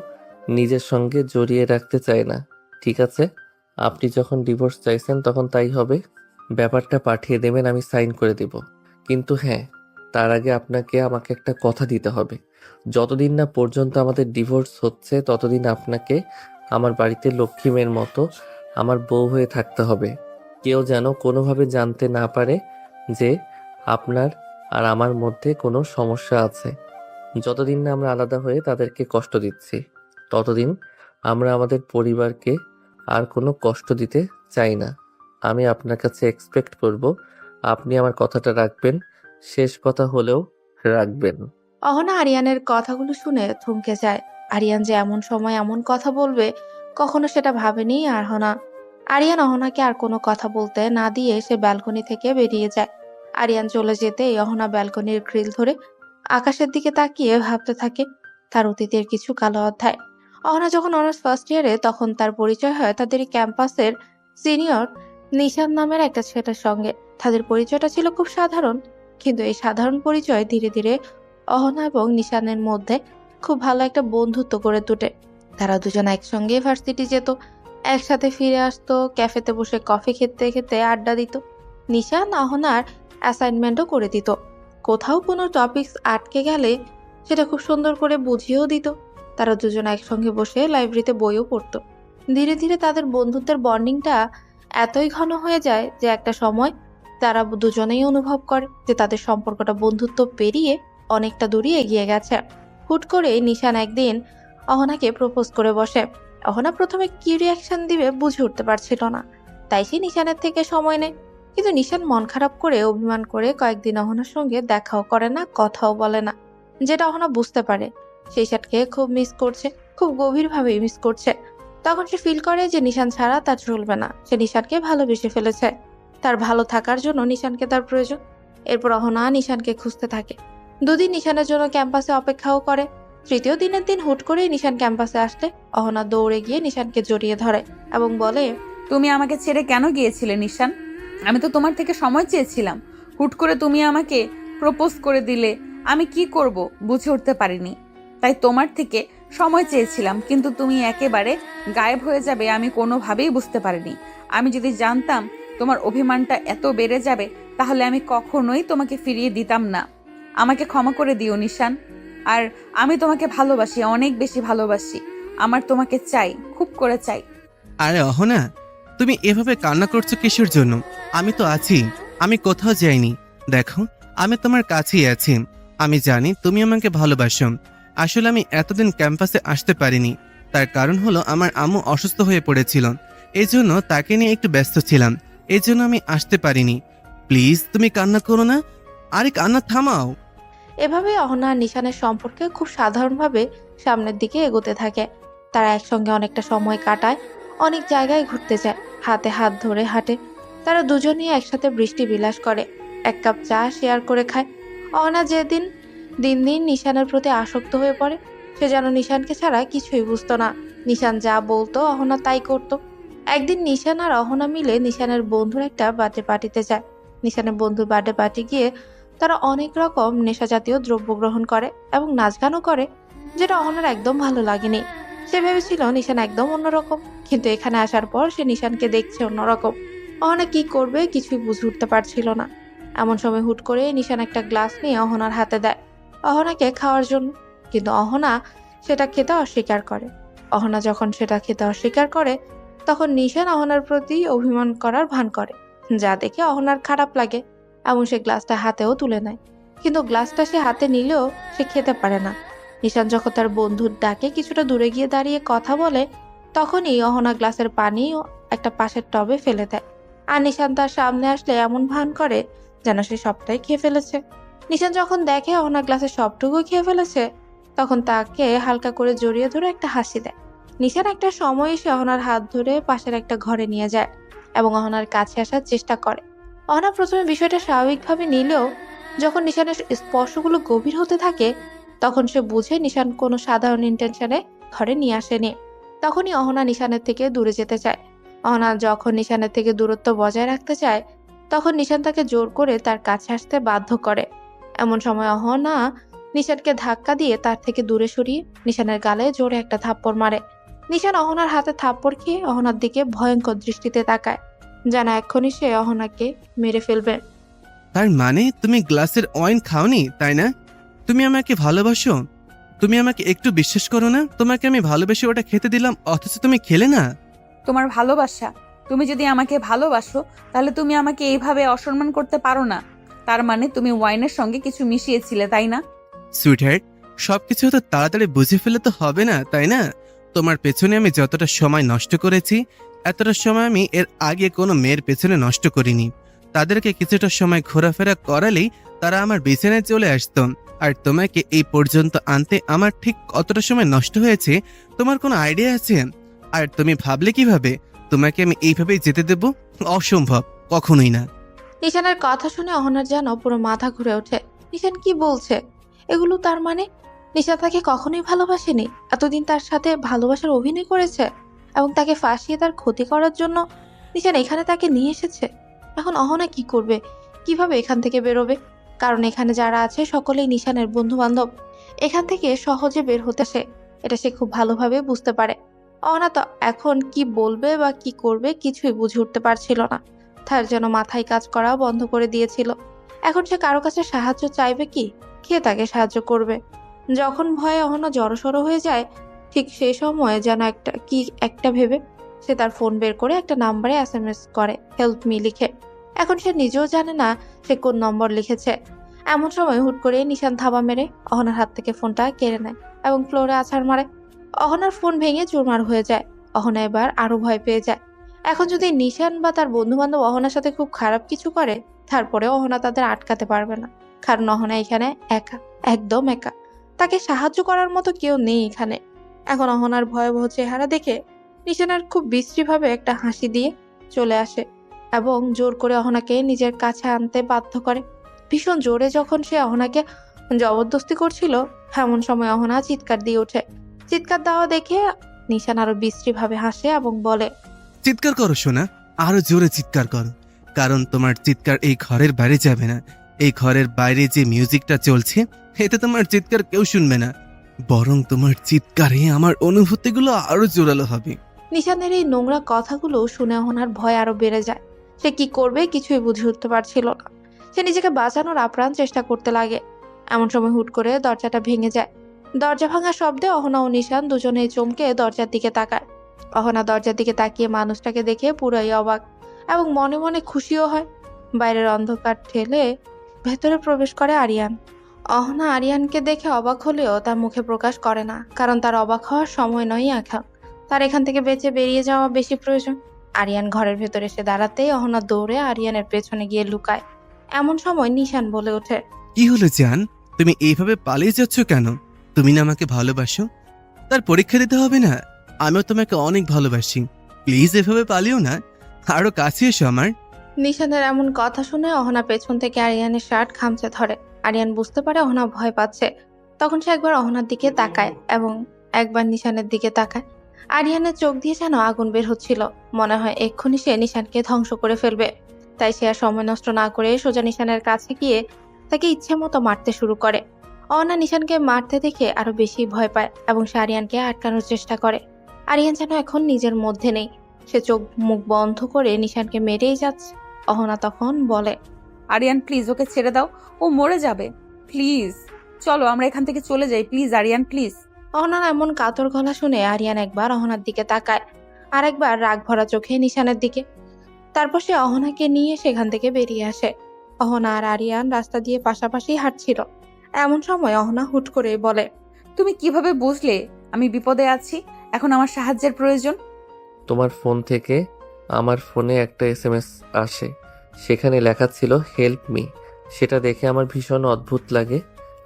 নিজের সঙ্গে জড়িয়ে রাখতে চায় না। ঠিক আছে, আপনি যখন ডিভোর্স চাইছেন তখন তাই হবে। ব্যাপারটা পাঠিয়ে দেবেন, আমি সাইন করে দেব। কিন্তু হ্যাঁ, তার আগে আপনাকে আমাকে একটা কথা দিতে হবে। যতদিন না পর্যন্ত আমাদের ডিভোর্স হচ্ছে ততদিন আপনাকে আমার বাড়িতে লক্ষ্মী মেয়ের মতো আমার বউ হয়ে থাকতে হবে। কেউ যেন কোনোভাবে জানতে না পারে যে আপনার আর আমার মধ্যে কোনো সমস্যা আছে। যতদিন না আমরা আলাদা হয়ে তাদেরকে কষ্ট দিচ্ছি, ততদিন আমরা আমাদের পরিবারকে আর কোনো কষ্ট দিতে চাই না। আমি আপনার কাছে এক্সপেক্ট করব আপনি আমার কথাটা রাখবেন, শেষ কথা হলেও রাখবেন। অহনা আরিয়ানের কথাগুলো শুনে থমকে যায়। আরিয়ান যে এমন সময় এমন কথা বলবে কখনো সেটা ভাবেনি অহনা। আরিয়ান অহনাকে আর কোনো কথা বলতে না দিয়ে সে ব্যালকনি থেকে বেরিয়ে যায়। আরিয়ান চলে যেতেই অহনা ব্যালকনির গ্রিল ধরে আকাশের দিকে তাকিয়ে ভাবতে থাকে তার অতীতের কিছু কালো অধ্যায়। অহনা যখন অনার্স ফার্স্ট ইয়ারে, তখন তার পরিচয় হয় তাদেরই ক্যাম্পাসের সিনিয়র নিশান নামের একটা ছেলের সঙ্গে। তাদের পরিচয়টা ছিল খুব সাধারণ, কিন্তু এই সাধারণ পরিচয় ধীরে ধীরে অহনা এবং নিশানের মধ্যে খুব ভালো একটা বন্ধুত্ব গড়ে তোলে। তারা দুজন একসঙ্গে ভার্সিটি যেত, একসাথে ফিরে আসতো, ক্যাফেতে বসে কফি খেতে খেতে আড্ডা দিত। নিশান অহনার অ্যাসাইনমেন্টও করে দিত। কোথাও কোনো টপিকস আটকে গেলে সেটা খুব সুন্দর করে বুঝিয়েও দিত। তারা দুজন একসঙ্গে বসে লাইব্রেরিতে বইও পড়তো। ধীরে ধীরে তাদের বন্ধুত্বের বন্ডিংটা এতই ঘন হয়ে যায় যে একটা সময় তারা দুজনেই অনুভব করে যে তাদের সম্পর্কটা বন্ধুত্ব পেরিয়ে অনেকটা দূরই এগিয়ে গেছে। হুট করে নিশান একদিন অহনাকে প্রপোজ করে বসে। অহনা প্রথমে কি রিয়াকশন দিবে বুঝে উঠতে পারছিল না, তাই সে নিশানের থেকে সময় নেয়। কিন্তু নিশান মন খারাপ করে অভিমান করে কয়েকদিন অহনার সঙ্গে দেখাও করে না, কথাও বলে না, যেটা অহনা বুঝতে পারে সেই সাথে খুব মিস করছে, খুব গভীরভাবে মিস করছে। তখন সে ফিল করে যে নিশান ছাড়া তার চলবে না। সে নিশানকে ভালোবেসে ফেলেছে, তার ভালো থাকার জন্য নিশানকে তার প্রয়োজন। এরপর অহনা নিশানকে খুঁজতে থাকে। দুদিন নিশানের জন্য ক্যাম্পাসে অপেক্ষাও করে। তৃতীয় দিনের দিন হুট করে নিশান ক্যাম্পাসে আসলে অহনা দৌড়ে গিয়ে নিশানকে জড়িয়ে ধরে এবং বলে, তুমি আমাকে ছেড়ে কেন গিয়েছিলে নিশান? আমি তো তোমার থেকে সময় চেয়েছিলাম। হুট করে তুমি আমাকে প্রপোজ করে দিলে। আমি কি করব বুঝে উঠতে পারিনি, তাই তোমার থেকে সময় চেয়েছিলাম। কিন্তু তুমি একেবারে গায়েব হয়ে যাবে আমি কোনোভাবেই বুঝতে পারিনি। আমি যদি জানতাম তোমার অভিমানটা এত বেড়ে যাবে তাহলে আমি কখনোই তোমাকে ফিরিয়ে দিতাম না। আমাকে ক্ষমা করে দিও নিশান। আর আমি তোমাকে ভালোবাসি, অনেক বেশি ভালোবাসি। আমার তোমাকে চাই, খুব করে চাই। আরে অহনা, তুমি এভাবে কান্না করছো কিসের জন্য? আমি তো আছি, আমি কোথাও যাইনি। দেখো, আমি তোমার কাছেই আছি। আমি জানি তুমি আমাকে ভালোবাসো। আসলে আমি এতদিন ক্যাম্পাসে আসতে পারিনি, তার কারণ হলো আমার আম্মু অসুস্থ হয়ে পড়েছিল। এই জন্য তাকে নিয়ে একটু ব্যস্ত ছিলাম, এই জন্য আমি আসতে পারিনি। প্লিজ তুমি কান্না করো না, আরে কান্না থামাও। এভাবে অহনা আর নিশানের সম্পর্কে খুব সাধারণভাবে সামনের দিকে এগোতে থাকে। তারা একসঙ্গে অনেকটা সময় কাটায়, অনেক জায়গায় ঘুরতে যায়, হাতে হাত ধরে হাঁটে। তারা দুজনেই একসাথে বৃষ্টি বিলাস করে, এক কাপ চা শেয়ার করে খায়। অহনা যেদিন দিন দিন নিশানের প্রতি আসক্ত হয়ে পড়ে, সে যেন নিশানকে ছাড়া কিছুই বুঝতো না। নিশান যা বলতো অহনা তাই করতো। একদিন নিশান আর অহনা মিলে নিশানের বন্ধুর একটা বার্থডে পার্টিতে যায়। নিশানের বন্ধুর বার্থডে পার্টি গিয়ে তারা অনেক রকম নেশা জাতীয় দ্রব্য গ্রহণ করে এবং নাচ গানও করে, যেটা অহনার একদম ভালো লাগেনি। সে ভেবেছিল নিশান একদম অন্যরকম, কিন্তু এখানে আসার পর সে নিশানকে দেখছে অন্যরকম। অহনা কি করবে কিছুই বুঝে উঠতে পারছিল না। এমন সময় হুট করে নিশান একটা গ্লাস নিয়ে অহনার হাতে দেয় অহনাকে খাওয়ার জন্য, কিন্তু অহনা সেটা খেতে অস্বীকার করে। অহনা যখন সেটা খেতে অস্বীকার করে তখন নিশান অহনার প্রতি অভিমান করার ভান করে, যা দেখে অহনার খারাপ লাগে এবং সে গ্লাসটা হাতেও তুলে নেয়। কিন্তু গ্লাসটা সে হাতে নিলেও সে খেতে পারে না। নিশান যখন তার বন্ধুর ডাকে কিছুটা দূরে গিয়ে দাঁড়িয়ে কথা বলে, তখনই অহনা গ্লাসের পানি একটা পাশের টবে ফেলে দেয়। আর নিশান তার সামনে আসলে এমন ভান করে যেন সে সবটাই খেয়ে ফেলেছে। নিশান যখন দেখে অহনা গ্লাসের সবটুকু খেয়ে ফেলেছে, তখন তাকে হালকা করে জড়িয়ে ধরে একটা হাসি দেয়। নিশান একটা সময় এসে অহনার হাত ধরে পাশের একটা ঘরে নিয়ে যায় এবং অহনার কাছে আসার চেষ্টা করে। অহনা প্রথমে বিষয়টা স্বাভাবিকভাবে নিলেও যখন নিশানের স্পর্শগুলো গভীর হতে থাকে, তখন সে বুঝে নিশান কোনো সাধারণ ইন্টেনশনে ঘরে নিয়ে আসেনি। তখনই অহনা নিশানের থেকে দূরে যেতে চায়। অহনা যখন নিশানের থেকে দূরত্ব বজায় রাখতে চায়, তখন নিশান তাকে জোর করে তার কাছে আসতে বাধ্য করে। এমন সময় অহনা নিশানকে ধাক্কা দিয়ে তার থেকে দূরে সরিয়ে নিশানের গালে জোরে একটা থাপ্পড় মারে। নিশান অহনার হাতে থাপ্পড় খেয়ে অহনার দিকে ভয়ঙ্কর দৃষ্টিতে তাকায়, যেন এক্ষুনি সে অহনাকে মেরে ফেলবে। তার মানে তুমি গ্লাসের ওয়াইন খাওনি, তাই না? তুমি আমাকে ভালোবাসো? তুমি আমাকে একটু বিশ্বাস করো না? তোমাকে আমি ভালোবেসে ওটা খেতে দিলাম, অথচ তুমি খেলে না। তোমার ভালোবাসা, তুমি যদি আমাকে ভালোবাসো তাহলে তুমি আমাকে এইভাবে অসম্মান করতে পারো না। তার মানে তুমি ওয়াইনের সঙ্গে কিছু মিশিয়েছিলে, তাই না? সুইটহার্ট, সবকিছু তো তাড়াতাড়ি বুঝে ফেলে তো হবে না, তাই না? তোমার পেছনে আমি যতটা সময় নষ্ট করেছি, এতটা সময় আমি এর আগে কোনো মেয়ের পেছনে নষ্ট করিনি। তাদেরকে কিছুটা সময় ঘোরাফেরা করালেই তারা আমার বিছানায় চলে আসতো। আর তোমাকে এই পর্যন্ত আনতে আমার ঠিক কতটা সময় নষ্ট হয়েছে তোমার কোনো আইডিয়া আছে? আর তুমি ভাবলে কিভাবে তোমাকে আমি এইভাবেই যেতে দেব? অসম্ভব, কখনোই না। নিশানের কথা শুনে অহনার যেন পুরো মাথা ঘুরে ওঠে। নিশান কি বলছে এগুলো? তার মানে নিশান তাকে কখনোই ভালোবাসেনি, এতদিন তার সাথে ভালোবাসার অভিনয় করেছে এবং তাকে ফাঁসিয়ে তার ক্ষতি করার জন্য নিশান এখানে তাকে নিয়ে এসেছে। এখন অহনা কি করবে, কিভাবে এখান থেকে বেরোবে? কারণ এখানে যারা আছে সকলেই নিশানের বন্ধু বান্ধব। এখান থেকে সহজে বের হতে সে এটা সে খুব ভালোভাবে বুঝতে পারে। অহনা তো এখন কি বলবে বা কি করবে কিছুই বুঝে উঠতে পারছিল না। তার যেন মাথায় কাজ করা বন্ধ করে দিয়েছিল। এখন সে কারো কাছে সাহায্য চাইবে কি? কে তাকে সাহায্য করবে? যখন ভয়ে অহনা জড়সড় হয়ে যায়, ঠিক সেই সময় যেন একটা ভেবে সে তার ফোন বের করে একটা নাম্বারে SMS করে, হেল্প মি লিখে। এখন সে নিজেও জানে না সে কোন নম্বর লিখেছে। এমন সময় হুট করে নিশান থাবা মেরে অহনার হাত থেকে ফোনটা কেড়ে নেয় এবং ফ্লোরে আছাড় মারে। অহনার ফোন ভেঙে চুরমার হয়ে যায়। অহনা এবার আরো ভয় পেয়ে যায়। এখন যদি নিশান বা তার বন্ধু বান্ধব অহনার সাথে খুব খারাপ কিছু করে, তারপরে অহনা তাদের আটকাতে পারবে না। কারণ অহনা এখানে একা, একদম একা। তাকে সাহায্য করার মতো কেউ নেই এখানে। এখন অহনার ভয়াবহ চেহারা দেখে নিশানের খুব বিশ্রীভাবে একটা হাসি দিয়ে চলে আসে এবং জোর করে অহনাকে নিজের কাছে আনতে বাধ্য করে। ভীষণ জোরে যখন সে অহনাকে জবরদস্তি করছিল, এমন সময় অহনা চিৎকার দিয়ে ওঠে। চিৎকার দেওয়া দেখে নিশান আরো বিশ্রীভাবে হাসে এবং বলে, চিৎকার করো সোনা, আরো জোরে চিৎকার করো। কারণ তোমার চিৎকার এই ঘরের বাইরে যাবে না। এই ঘরের বাইরে যে মিউজিকটা চলছে, এতে তোমার চিৎকার কেউ শুনবে না, বরং তোমার চিৎকারে আমার অনুভূতিগুলো আরো জোরালো হবে। নিশানের এই নোংরা কথাগুলো শুনে অহনার ভয় আরো বেড়ে যায়। সে কি করবে কিছুই বুঝে উঠতে পারছিল না। সে নিজেকে বাঁচানোর আপ্রাণ চেষ্টা করতে লাগে। এমন সময় হুট করে দরজাটা ভেঙে যায়। দরজা ভাঙার শব্দে অহনা ও নিশান দুজনেই চমকে দরজার দিকে তাকায়। অহনা দরজার দিকে তাকিয়ে মানুষটাকে দেখে পুরাই অবাক এবং মনে মনে খুশিও হয়। বাইরের অন্ধকার ঠেলে ভেতরে প্রবেশ করে আরিয়ান। অহনা আরিয়ানকে দেখে অবাক হলেও তার মুখে প্রকাশ করে না, কারণ তার অবাক হওয়ার সময় নয় এখন। তার এখান থেকে বেঁচে বেরিয়ে যাওয়া বেশি প্রয়োজন। আরিয়ান ঘরের ভেতরে এসে দাঁড়াতেই অহনা দৌড়ে আরিয়ানের পেছনে গিয়ে লুকায়। এমন সময় নিশান বলে ওঠে, কি হলো জান, তুমি এইভাবে পালিয়ে যাচ্ছ কেন? তুমি না আমাকে ভালোবাসো? তার পরীক্ষা দিতে হবে না? আমিও তোমাকে অনেক ভালোবাসি। প্লিজ এভাবে পালিও না, আরো কাছে এসো আমার। নিশানের এমন কথা শুনে অহনা পেছন থেকে আরিয়ানের শার্ট খামচে ধরে। আরিয়ান বুঝতে পারে অহনা ভয় পাচ্ছে। তখন সে একবার অহনার দিকে তাকায় এবং একবার নিশানের দিকে তাকায়। আরিয়ানের চোখ দিয়ে যেন আগুন বের হচ্ছিল। মনে হয় এক্ষুনি সে নিশানকে ধ্বংস করে ফেলবে। তাই সে আর সময় নষ্ট না করে সোজা নিশানের কাছে গিয়ে তাকে ইচ্ছে মতো মারতে শুরু করে। অহনা নিশানকে মারতে দেখে আরো বেশি ভয় পায় এবং সে আরিয়ানকে আটকানোর চেষ্টা করে। আরিয়ান যেন এখন নিজের মধ্যে নেই। সে চোখ মুখ বন্ধ করে নিশানকে মেরেই যাচ্ছে। অহনা তখন বলে, আরিয়ান প্লিজ ওকে ছেড়ে দাও, ও মরে যাবে। প্লিজ চলো আমরা এখান থেকে চলে যাই, প্লিজ আরিয়ান প্লিজ। অহনার এমন কাতর গলা শুনে আরিয়ান একবার অহনার দিকে তাকায়, আর একবার রাগ ভরা চোখে নিশানের দিকে। তারপর সে অহনাকে নিয়ে সেখান থেকে বেরিয়ে আসে। অহনা আর আরিয়ান রাস্তা দিয়ে পাশাপাশি হাঁটছিল। এমন সময় অহনা হুট করে বলে, তুমি কিভাবে বুঝলে আমি বিপদে আছি, এখন আমার সাহায্যের প্রয়োজন? তোমার ফোন থেকে আমার ফোনে একটা এসএমএস আসে, সেখানে লেখা ছিল হেল্প মি। সেটা দেখে আমার ভীষণ অদ্ভুত লাগে।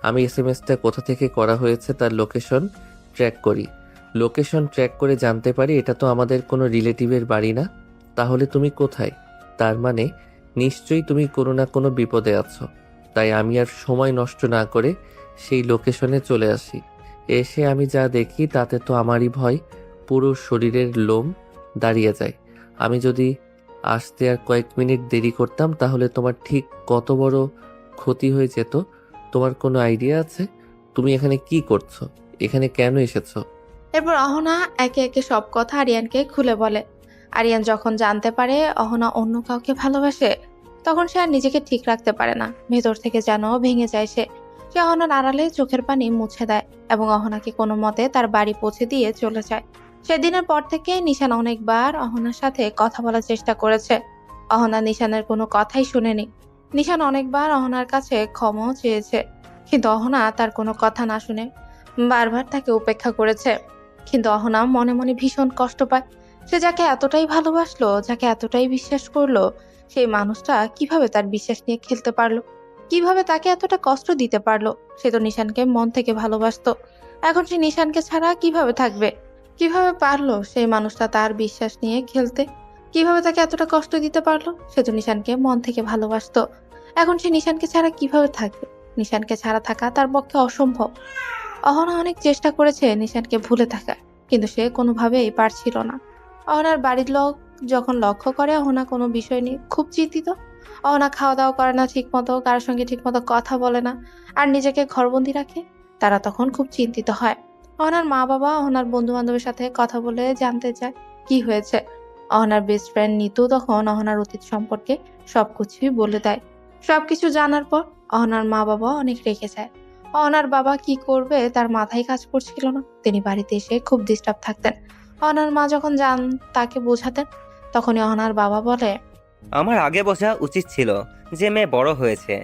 আমি এসএমএসটা কোথা থেকে করা হয়েছে তার লোকেশন ট্র্যাক করি। লোকেশন ট্র্যাক করে জানতে পারি এটা তো আমাদের কোনো রিলেটিভের বাড়ি না। তাহলে তুমি কোথায়? তার মানে নিশ্চয়ই তুমি কোনো না কোনো বিপদে আছো। তাই আমি আর সময় নষ্ট না করে সেই লোকেশনে চলে আসি। এসে আমি যা দেখি তাতে তো আমারই ভয়, পুরো শরীরের লোম দাঁড়িয়ে যায়। আমি যদি আসতে আর কয়েক মিনিট দেরি করতাম তাহলে তোমার ঠিক কত বড় ক্ষতি হয়ে যেত। তোমার কোনো আইডিয়া আছে? তুমি এখানে কি করছো? এখানে কেন এসেছো? এরপর অহনা একে একে সব কথা আরিয়ানকে খুলে বলে। আরিয়ান যখন জানতে পারে অহনা অন্য কাউকে ভালোবাসে, তখন সে আর নিজেকে ঠিক রাখতে পারে না। ভেতর থেকে যেন ভেঙে যায় সে। সে অহনার আড়ালে চোখের পানি মুছে দেয় এবং অহনাকে কোনো মতে তার বাড়ি পৌঁছে দিয়ে চলে যায়। সেদিনের পর থেকে নিশান অনেকবার অহনার সাথে কথা বলার চেষ্টা করেছে। অহনা নিশানের কোনো কথাই শুনেনি। নিশান অনেকবার অহনার কাছে ক্ষমাও চেয়েছে, কিন্তু অহনা তার কোনো কথা না শুনে বারবার তাকে উপেক্ষা করেছে। কিন্তু অহনা মনে মনে ভীষণ কষ্ট পায়। সে যাকে এতটাই ভালোবাসলো, যাকে এতটাই বিশ্বাস করলো, সেই মানুষটা কিভাবে তার বিশ্বাস নিয়ে খেলতে পারলো, কিভাবে তাকে এতটা কষ্ট দিতে পারলো। সে তো নিশানকে মন থেকে ভালোবাসতো, এখন সে নিশানকে ছাড়া কিভাবে থাকবে? কিভাবে পারলো সেই মানুষটা তার বিশ্বাস নিয়ে খেলতে? কিভাবে তাকে এতটা কষ্ট দিতে পারলো? সে তো নিশানকে মন থেকে ভালোবাসতো, এখন সে নিশানকে ছাড়া কিভাবে থাকবে? নিশানকে ছাড়া থাকা তার পক্ষে অসম্ভব। অহনা অনেক চেষ্টা করেছে নিশানকে ভুলে থাকার, কিন্তু সে কোনোভাবেই পারছিল না। অহনার বাড়ির লোক যখন লক্ষ্য করে অহনা কোনো বিষয় নিয়ে খুব চিন্তিত, অহনা খাওয়া দাওয়া করে না ঠিক মতো, কারোর সঙ্গে ঠিক মতো কথা বলে না, আর নিজেকে ঘরবন্দি রাখে, তারা তখন খুব চিন্তিত হয়। অহনার মা বাবা অহনার বন্ধু বান্ধবের সাথে কথা বলে জানতে চায় কি হয়েছে। অহনার বেস্ট ফ্রেন্ড নিতু তখন অহনার অতীত সম্পর্কে সবকিছুই বলে দেয়। সবকিছু জানার পর অহনার মা বাবা অনেক রেগে যায়। অহনার বাবা কি করবে তার মাথায় কাজ করছিল না। তিনি বাড়িতে এসে খুব ডিস্টার্ব থাকতেন। অহনার মা যখন যান তাকে বোঝাতেন, তখনই অহনার বাবা বলে, আমার আগে বোঝা উচিত ছিল যে মেয়ে বড় হয়েছে,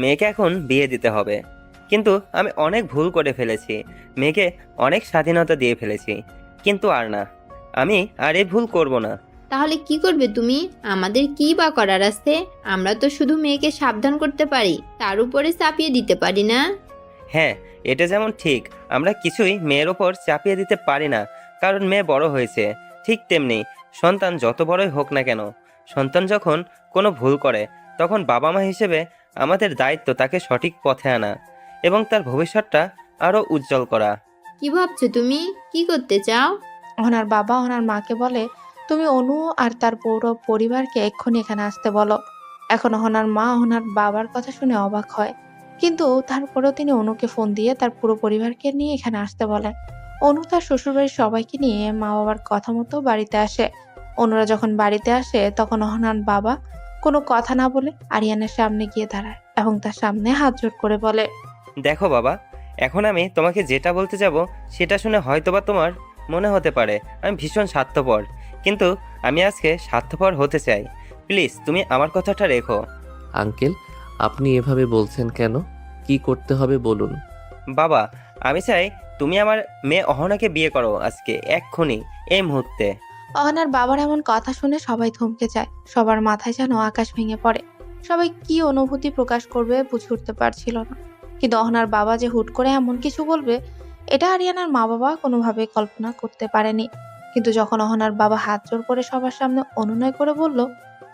মেয়েকে এখন বিয়ে দিতে হবে। কিন্তু আমি অনেক ভুল করে ফেলেছি, মেয়েকে অনেক স্বাধীনতা দিয়ে ফেলেছি। কিন্তু আর না, আমি আর এই ভুল করব না। তাহলে কি করবে তুমি? আমাদের কি বা করার আছে? আমরা তো শুধু মেয়েকে সাবধান করতে পারি, তার উপরে চাপিয়ে দিতে পারি না। হ্যাঁ, এটা যেমন ঠিক আমরা কিছুই মেয়ের ওপর চাপিয়ে দিতে পারি না, কারণ মেয়ে বড় হয়েছে। ঠিক তেমনি সন্তান যত বড়ই হোক না কেন, সন্তান যখন কোনো ভুল করে তখন বাবা মা হিসেবে আমাদের দায়িত্ব তাকে সঠিক পথে আনা এবং তার ভবিষ্যৎটা আরও উজ্জ্বল করা। কি ভাবছো তুমি? কি করতে চাও? অহনার বাবা অহনার মাকে বলে, তুমি অনু আর তার পুরো পরিবারকে এক্ষুনি এখানে আসতে বলো। এখন অহনার মা অহনার বাবার কথা শুনে অবাক হয়, কিন্তু তারপরেও তিনি অনুকে ফোন দিয়ে তার পুরো পরিবারকে নিয়ে এখানে আসতে বলেন। অনু তার শ্বশুরবাড়ির সবাইকে নিয়ে মা বাবার কথা মতো বাড়িতে আসে। অনুরা যখন বাড়িতে আসে তখন অহনার বাবা কোনো কথা না বলে আরিয়ানের সামনে গিয়ে দাঁড়ায় এবং তার সামনে হাত জোড় করে বলে, দেখো বাবা, এখন আমি তোমাকে যেটা বলতে যাব সেটা শুনে হয়তোবা তোমার মনে হতে পারে আমি ভীষণ স্বার্থপর, কিন্তু আমি আজকে স্বার্থপর হতে চাই। প্লিজ তুমি আমার কথাটা রেখো। আঙ্কেল, আপনি এভাবে বলছেন কেন? কি করতে হবে বলুন। বাবা, আমি চাই তুমি আমার মেয়ে অহনাকে বিয়ে করো আজকে, এক্ষুনি, এই মুহূর্তে। অহনার বাবার এমন কথা শুনে সবাই থমকে যায়। সবার মাথায় যেন আকাশ ভেঙে পড়ে। সবাই কি অনুভূতি প্রকাশ করবে বুঝে উঠতে পারছিল না। কিন্তু অহনার বাবা যে হুট করে এমন কিছু বলবে, এটা আরিয়ানার মা বাবা কোনোভাবে কল্পনা করতে পারেনি। কিন্তু যখন অহনার বাবা হাত জোড় করে সবার সামনে অনুনয় করে বলল,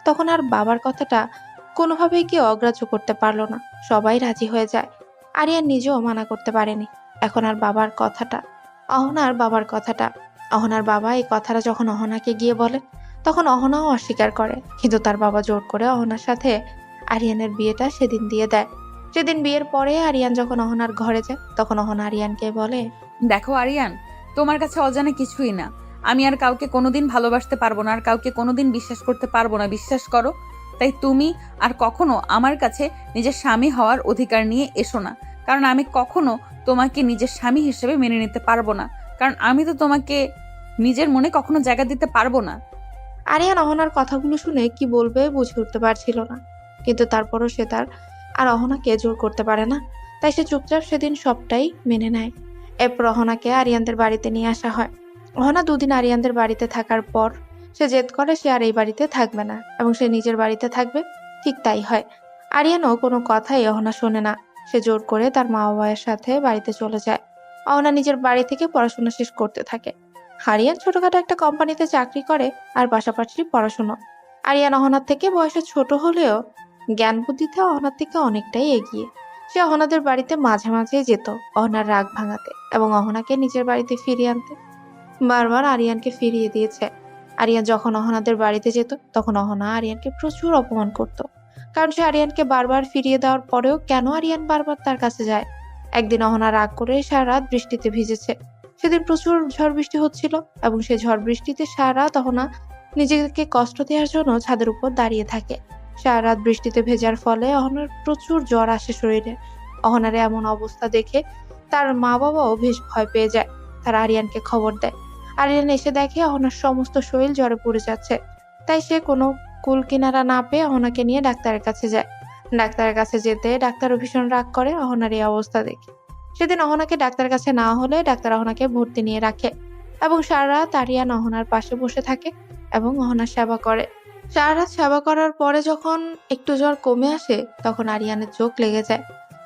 তখন আর বাবার কথাটা কোনোভাবেই কেউ অগ্রাহ্য করতে পারলো না। সবাই রাজি হয়ে যায়। আরিয়ান নিজেও মানা করতে পারেনি। এখন আর বাবার কথাটা, অহনার বাবার কথাটা, অহনার বাবা এই কথাটা যখন অহনাকে গিয়ে বলে, তখন অহনাও অস্বীকার করে। কিন্তু তার বাবা জোর করে অহনার সাথে আরিয়ানের বিয়েটা সেদিন দিয়ে দেয়। সেদিন বিয়ের পরে আরিয়ান যখন অহনার ঘরে যায়, তখন অহনা আরিয়ানকে বলে, দেখো আরিয়ান, তোমার কাছে অজানা কিছুই না। আমি আর কাউকে কোনোদিন ভালোবাসতে পারবো না, আর কাউকে কোনোদিন বিশ্বাস করতে পারবো না, বিশ্বাস করো। তাই তুমি আর কখনো আমার কাছে নিজের স্বামী হওয়ার অধিকার নিয়ে এসো না, কারণ আমি কখনো তোমাকে নিজের স্বামী হিসেবে মেনে নিতে পারবো না, কারণ আমি তো তোমাকে নিজের মনে কখনো জায়গা দিতে পারবো না। আরিয়ান অহনার কথাগুলো শুনে কি বলবে বুঝে উঠতে পারছিল না। কিন্তু তারপরও সে তার আর অহনাকে জোর করতে পারে না। তাই সে চুপচাপ সেদিন সবটাই মেনে নেয়। এরপর অহনাকে আরিয়ানদের বাড়িতে নিয়ে আসা হয়। অহনা 2 দিন আরিয়ানদের বাড়িতে থাকার পর সে জেদ করে সে আর এই বাড়িতে থাকবে না এবং সে নিজের বাড়িতে থাকবে। ঠিক তাই হয়। আরিয়ানও কোনো কথাই অহনা শোনে না। সে জোর করে তার মা বাবার সাথে বাড়িতে চলে যায়। অহনা নিজের বাড়ি থেকে পড়াশোনা শেষ করতে থাকে। আরিয়ান ছোটখাটো একটা কোম্পানিতে চাকরি করে আর পাশাপাশি পড়াশোনা। আরিয়ান অহনার থেকে বয়সে ছোট হলেও জ্ঞান বুদ্ধিতে অহনার থেকে অনেকটাই এগিয়ে। সে অহনাদের বাড়িতে মাঝে মাঝে যেত অহনার রাগ ভাঙাতে এবং অহনাকে নিজের বাড়িতে ফিরিয়ে আনতে। বারবার আরিয়ানকে ফিরিয়ে দিয়েছে। আরিয়ান যখন অহনাদের বাড়িতে যেত তখন অহনা আরিয়ানকে প্রচুর অপমান করত, কারণ সে আরিয়ানকে বারবার ফিরিয়ে দেওয়ার পরেও কেন আরিয়ান বারবার তার কাছে যায়। একদিন অহনা রাগ করে সারা রাত বৃষ্টিতে ভিজেছে। সেদিন প্রচুর ঝড় বৃষ্টি হচ্ছিল এবং সেই ঝড় বৃষ্টিতে সারা রাত অহনা নিজেকে কষ্ট দেওয়ার জন্য ছাদের উপর দাঁড়িয়ে থাকে। সারা রাত বৃষ্টিতে ভেজার ফলে অহনার প্রচুর জ্বর আসে শরীরে। অহনার এমন অবস্থা দেখে তার মা বাবাও বেশ ভয় পেয়ে যায়। তারা আরিয়ানকে খবর দেয়। আরিয়ান এসে দেখে অহনার সমস্ত শরীর জ্বরে পুড়ে যাচ্ছে। তাই সে কোনো কুল কিনারা না পেয়ে অহনাকে নিয়ে ডাক্তারের কাছে যায়। ডাক্তারের কাছে যেতে ডাক্তারও ভীষণ রাগ করে অহনার এই অবস্থা দেখে। সেদিন অহনাকে ডাক্তারের কাছে না হলে ডাক্তার অহনাকে ভর্তি নিয়ে রাখে এবং সারা রাত আরিয়ান অহনার পাশে বসে থাকে এবং অহনার সেবা করে। সারা রাত সেবা করার পরে যখন একটু জ্বর কমে আসে তখন আরিয়ানের চোখ লেগে যায়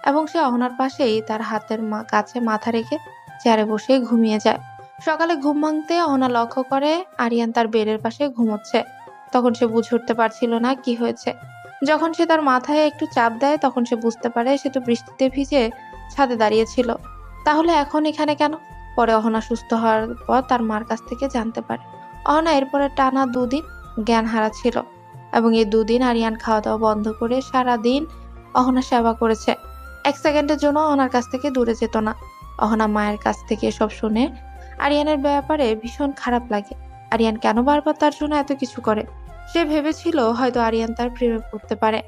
এবং সে অহনার পাশেই তার হাতের কাছে মাথা রেখে চেয়ারে বসে ঘুমিয়ে যায়। সকালে ঘুম ভাঙতে অহনা লক্ষ্য করে আরিয়ান তার বেডের পাশে ঘুমোচ্ছে। তখন সে বুঝে উঠতে পারছিল না কি হয়েছে। যখন সে তার মাথায় একটু চাপ দেয় তখন সে বুঝতে পারে সে তো বৃষ্টিতে ভিজে ছাদে দাঁড়িয়েছিল, তাহলে এখন এখানে কেন? পরে অহনা সুস্থ হওয়ার পর তার মার কাছ থেকে জানতে পারে অহনা এরপরে টানা 2 দিন জ্ঞান হারাচ্ছিল এবং এই 2 দিন আরিয়ান খাওয়া দাওয়া বন্ধ করে সারা দিন অহনা সেবা করেছে। 1 সেকেন্ডের জন্য অহনার কাছ থেকে দূরে যেত না। অহনা মায়ের কাছ থেকে সব শুনে আরিয়ানের ব্যাপারে ভীষণ খারাপ লাগে। আরিয়ান কেন বারবার তার জন্য এত কিছু করে? সে ভেবেছিল হয়তো আরিয়ান তার প্রেমে পড়তে পারে।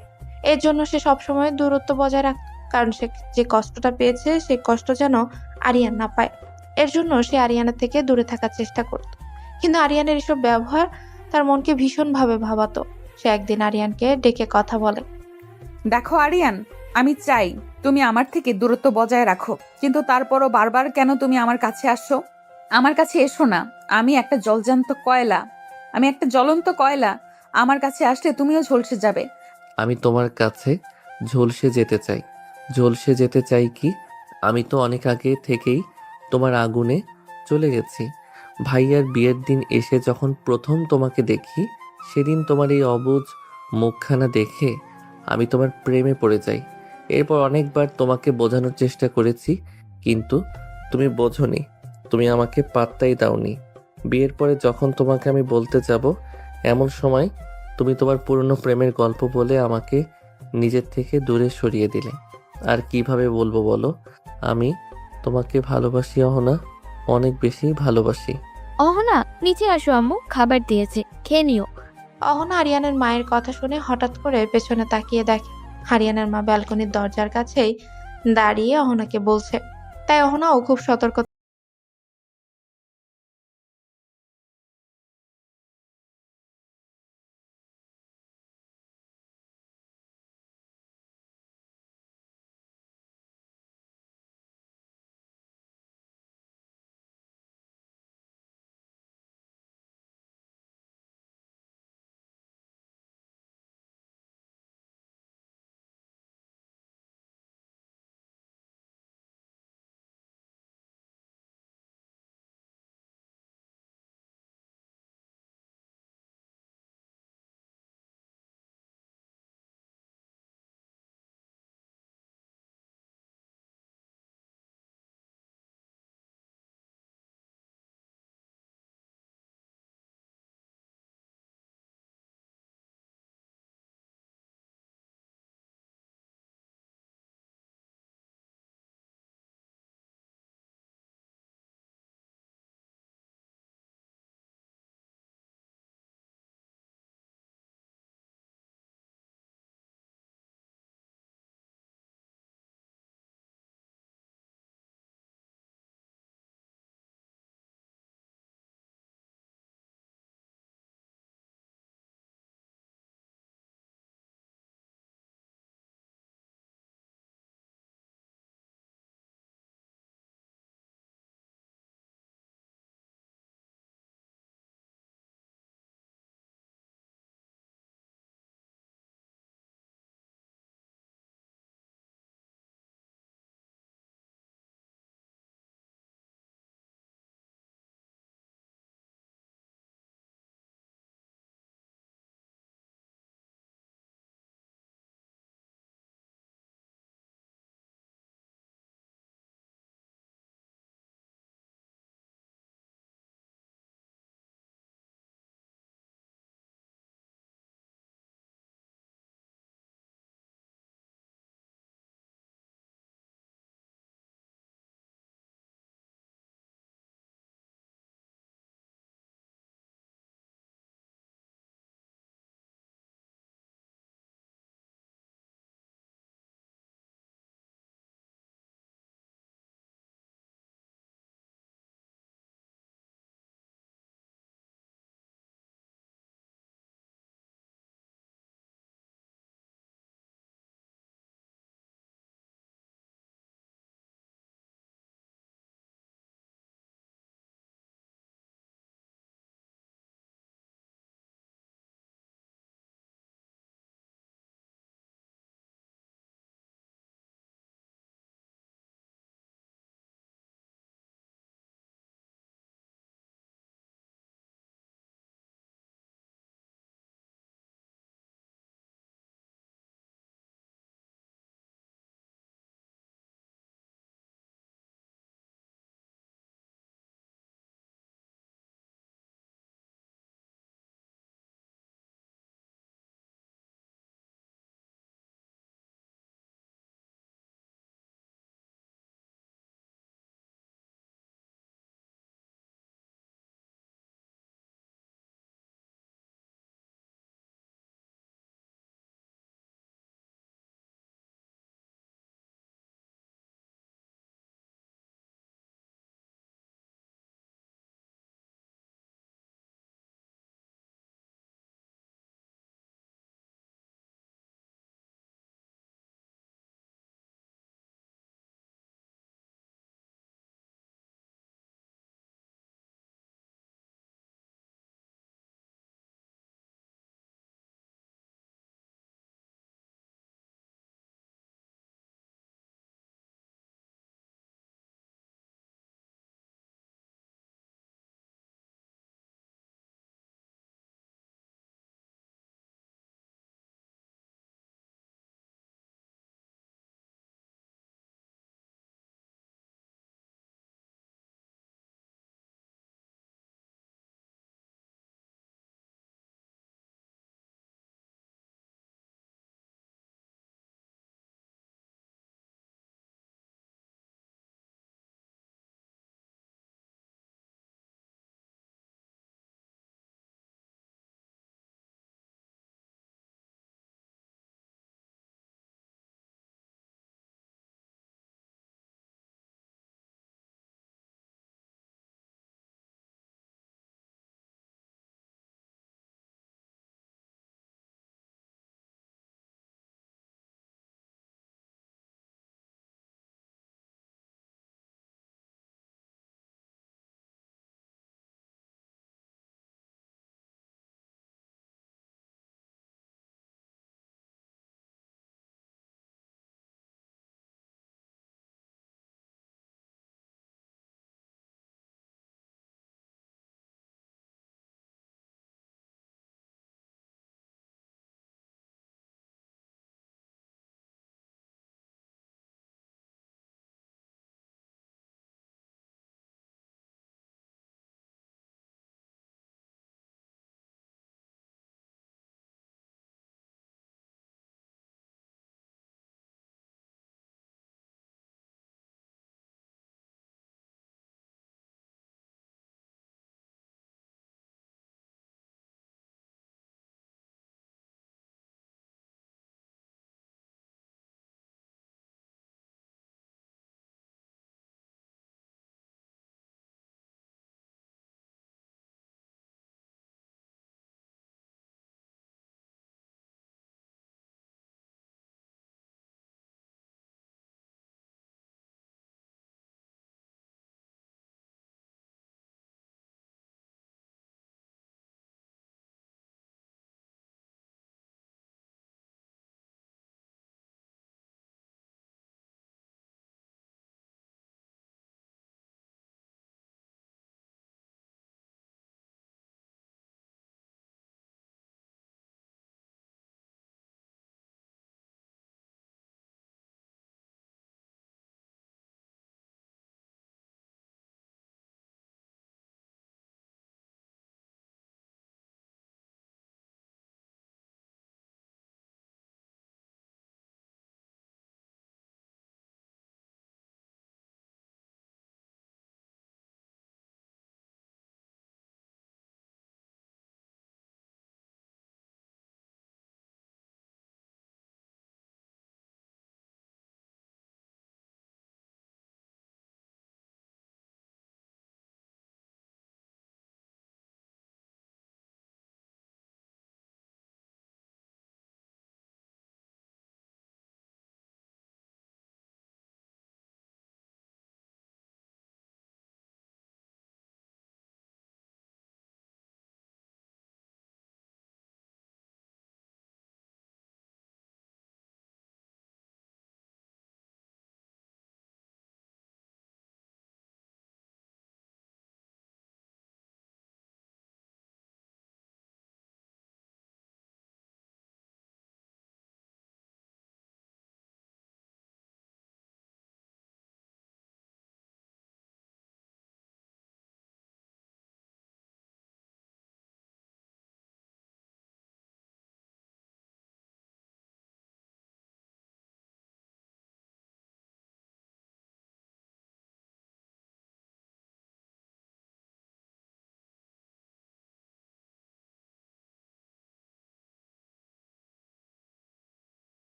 এর জন্য সে সবসময় দূরত্ব বজায় রাখত, কারণ সে যে কষ্টটা পেয়েছে সেই কষ্ট যেন আরিয়ান না পায়। এর জন্য সে আরিয়ানের থেকে দূরে থাকার চেষ্টা করত। কিন্তু আরিয়ানের এসব ব্যবহার তার মনকে ভীষণভাবে ভাবাতো। সে একদিন আরিয়ানকে ডেকে কথা বলে। দেখো আরিয়ান, আমি চাই তুমি আমার থেকে দূরত্ব বজায় রাখো, কিন্তু তারপরও বারবার কেন তুমি আমার কাছে আসো? আমার কাছে এসো না। আমি একটা জ্বলন্ত কয়লা। আমার কাছে আসলে তুমিও ঝলসে যাবে। আমি তোমার কাছে ঝলসে যেতে চাই। ঝলসে যেতে চাই কি? আমি তো অনেক আগে থেকেই তোমার আগুনে চলে গেছি। ভাইয়ার বিয়ের দিন এসে যখন প্রথম তোমাকে দেখি, সেদিন তোমার এই অবুঝ মুখখানা দেখে আমি তোমার প্রেমে পড়ে যাই। এরপর অনেকবার তোমাকে বোঝানোর চেষ্টা করেছি, কিন্তু তুমি বোঝোনি। তুমি আমাকে পাত্তাই দাওনি। বিয়ের পরে যখন তোমাকে আমি বলতে যাব, এমন সময় তুমি তোমার পুরনো প্রেমের গল্প বলে আমাকে নিজের থেকে দূরে সরিয়ে দিলে। আর কিভাবে বলবো বলো? আমি তোমাকে ভালোবাসি অহনা, অনেক বেশি ভালোবাসি। অহনা, নিচে আসো আম্মু, খাবার দিয়েছে, খেয়ে নিও। অহনা আরিয়ানের মায়ের কথা শুনে হঠাৎ করে পেছনে তাকিয়ে দেখে আরিয়ানের মা ব্যালকনির দরজার কাছেই দাঁড়িয়ে অহনাকে বলছে। তাই অহনাও খুব সতর্ক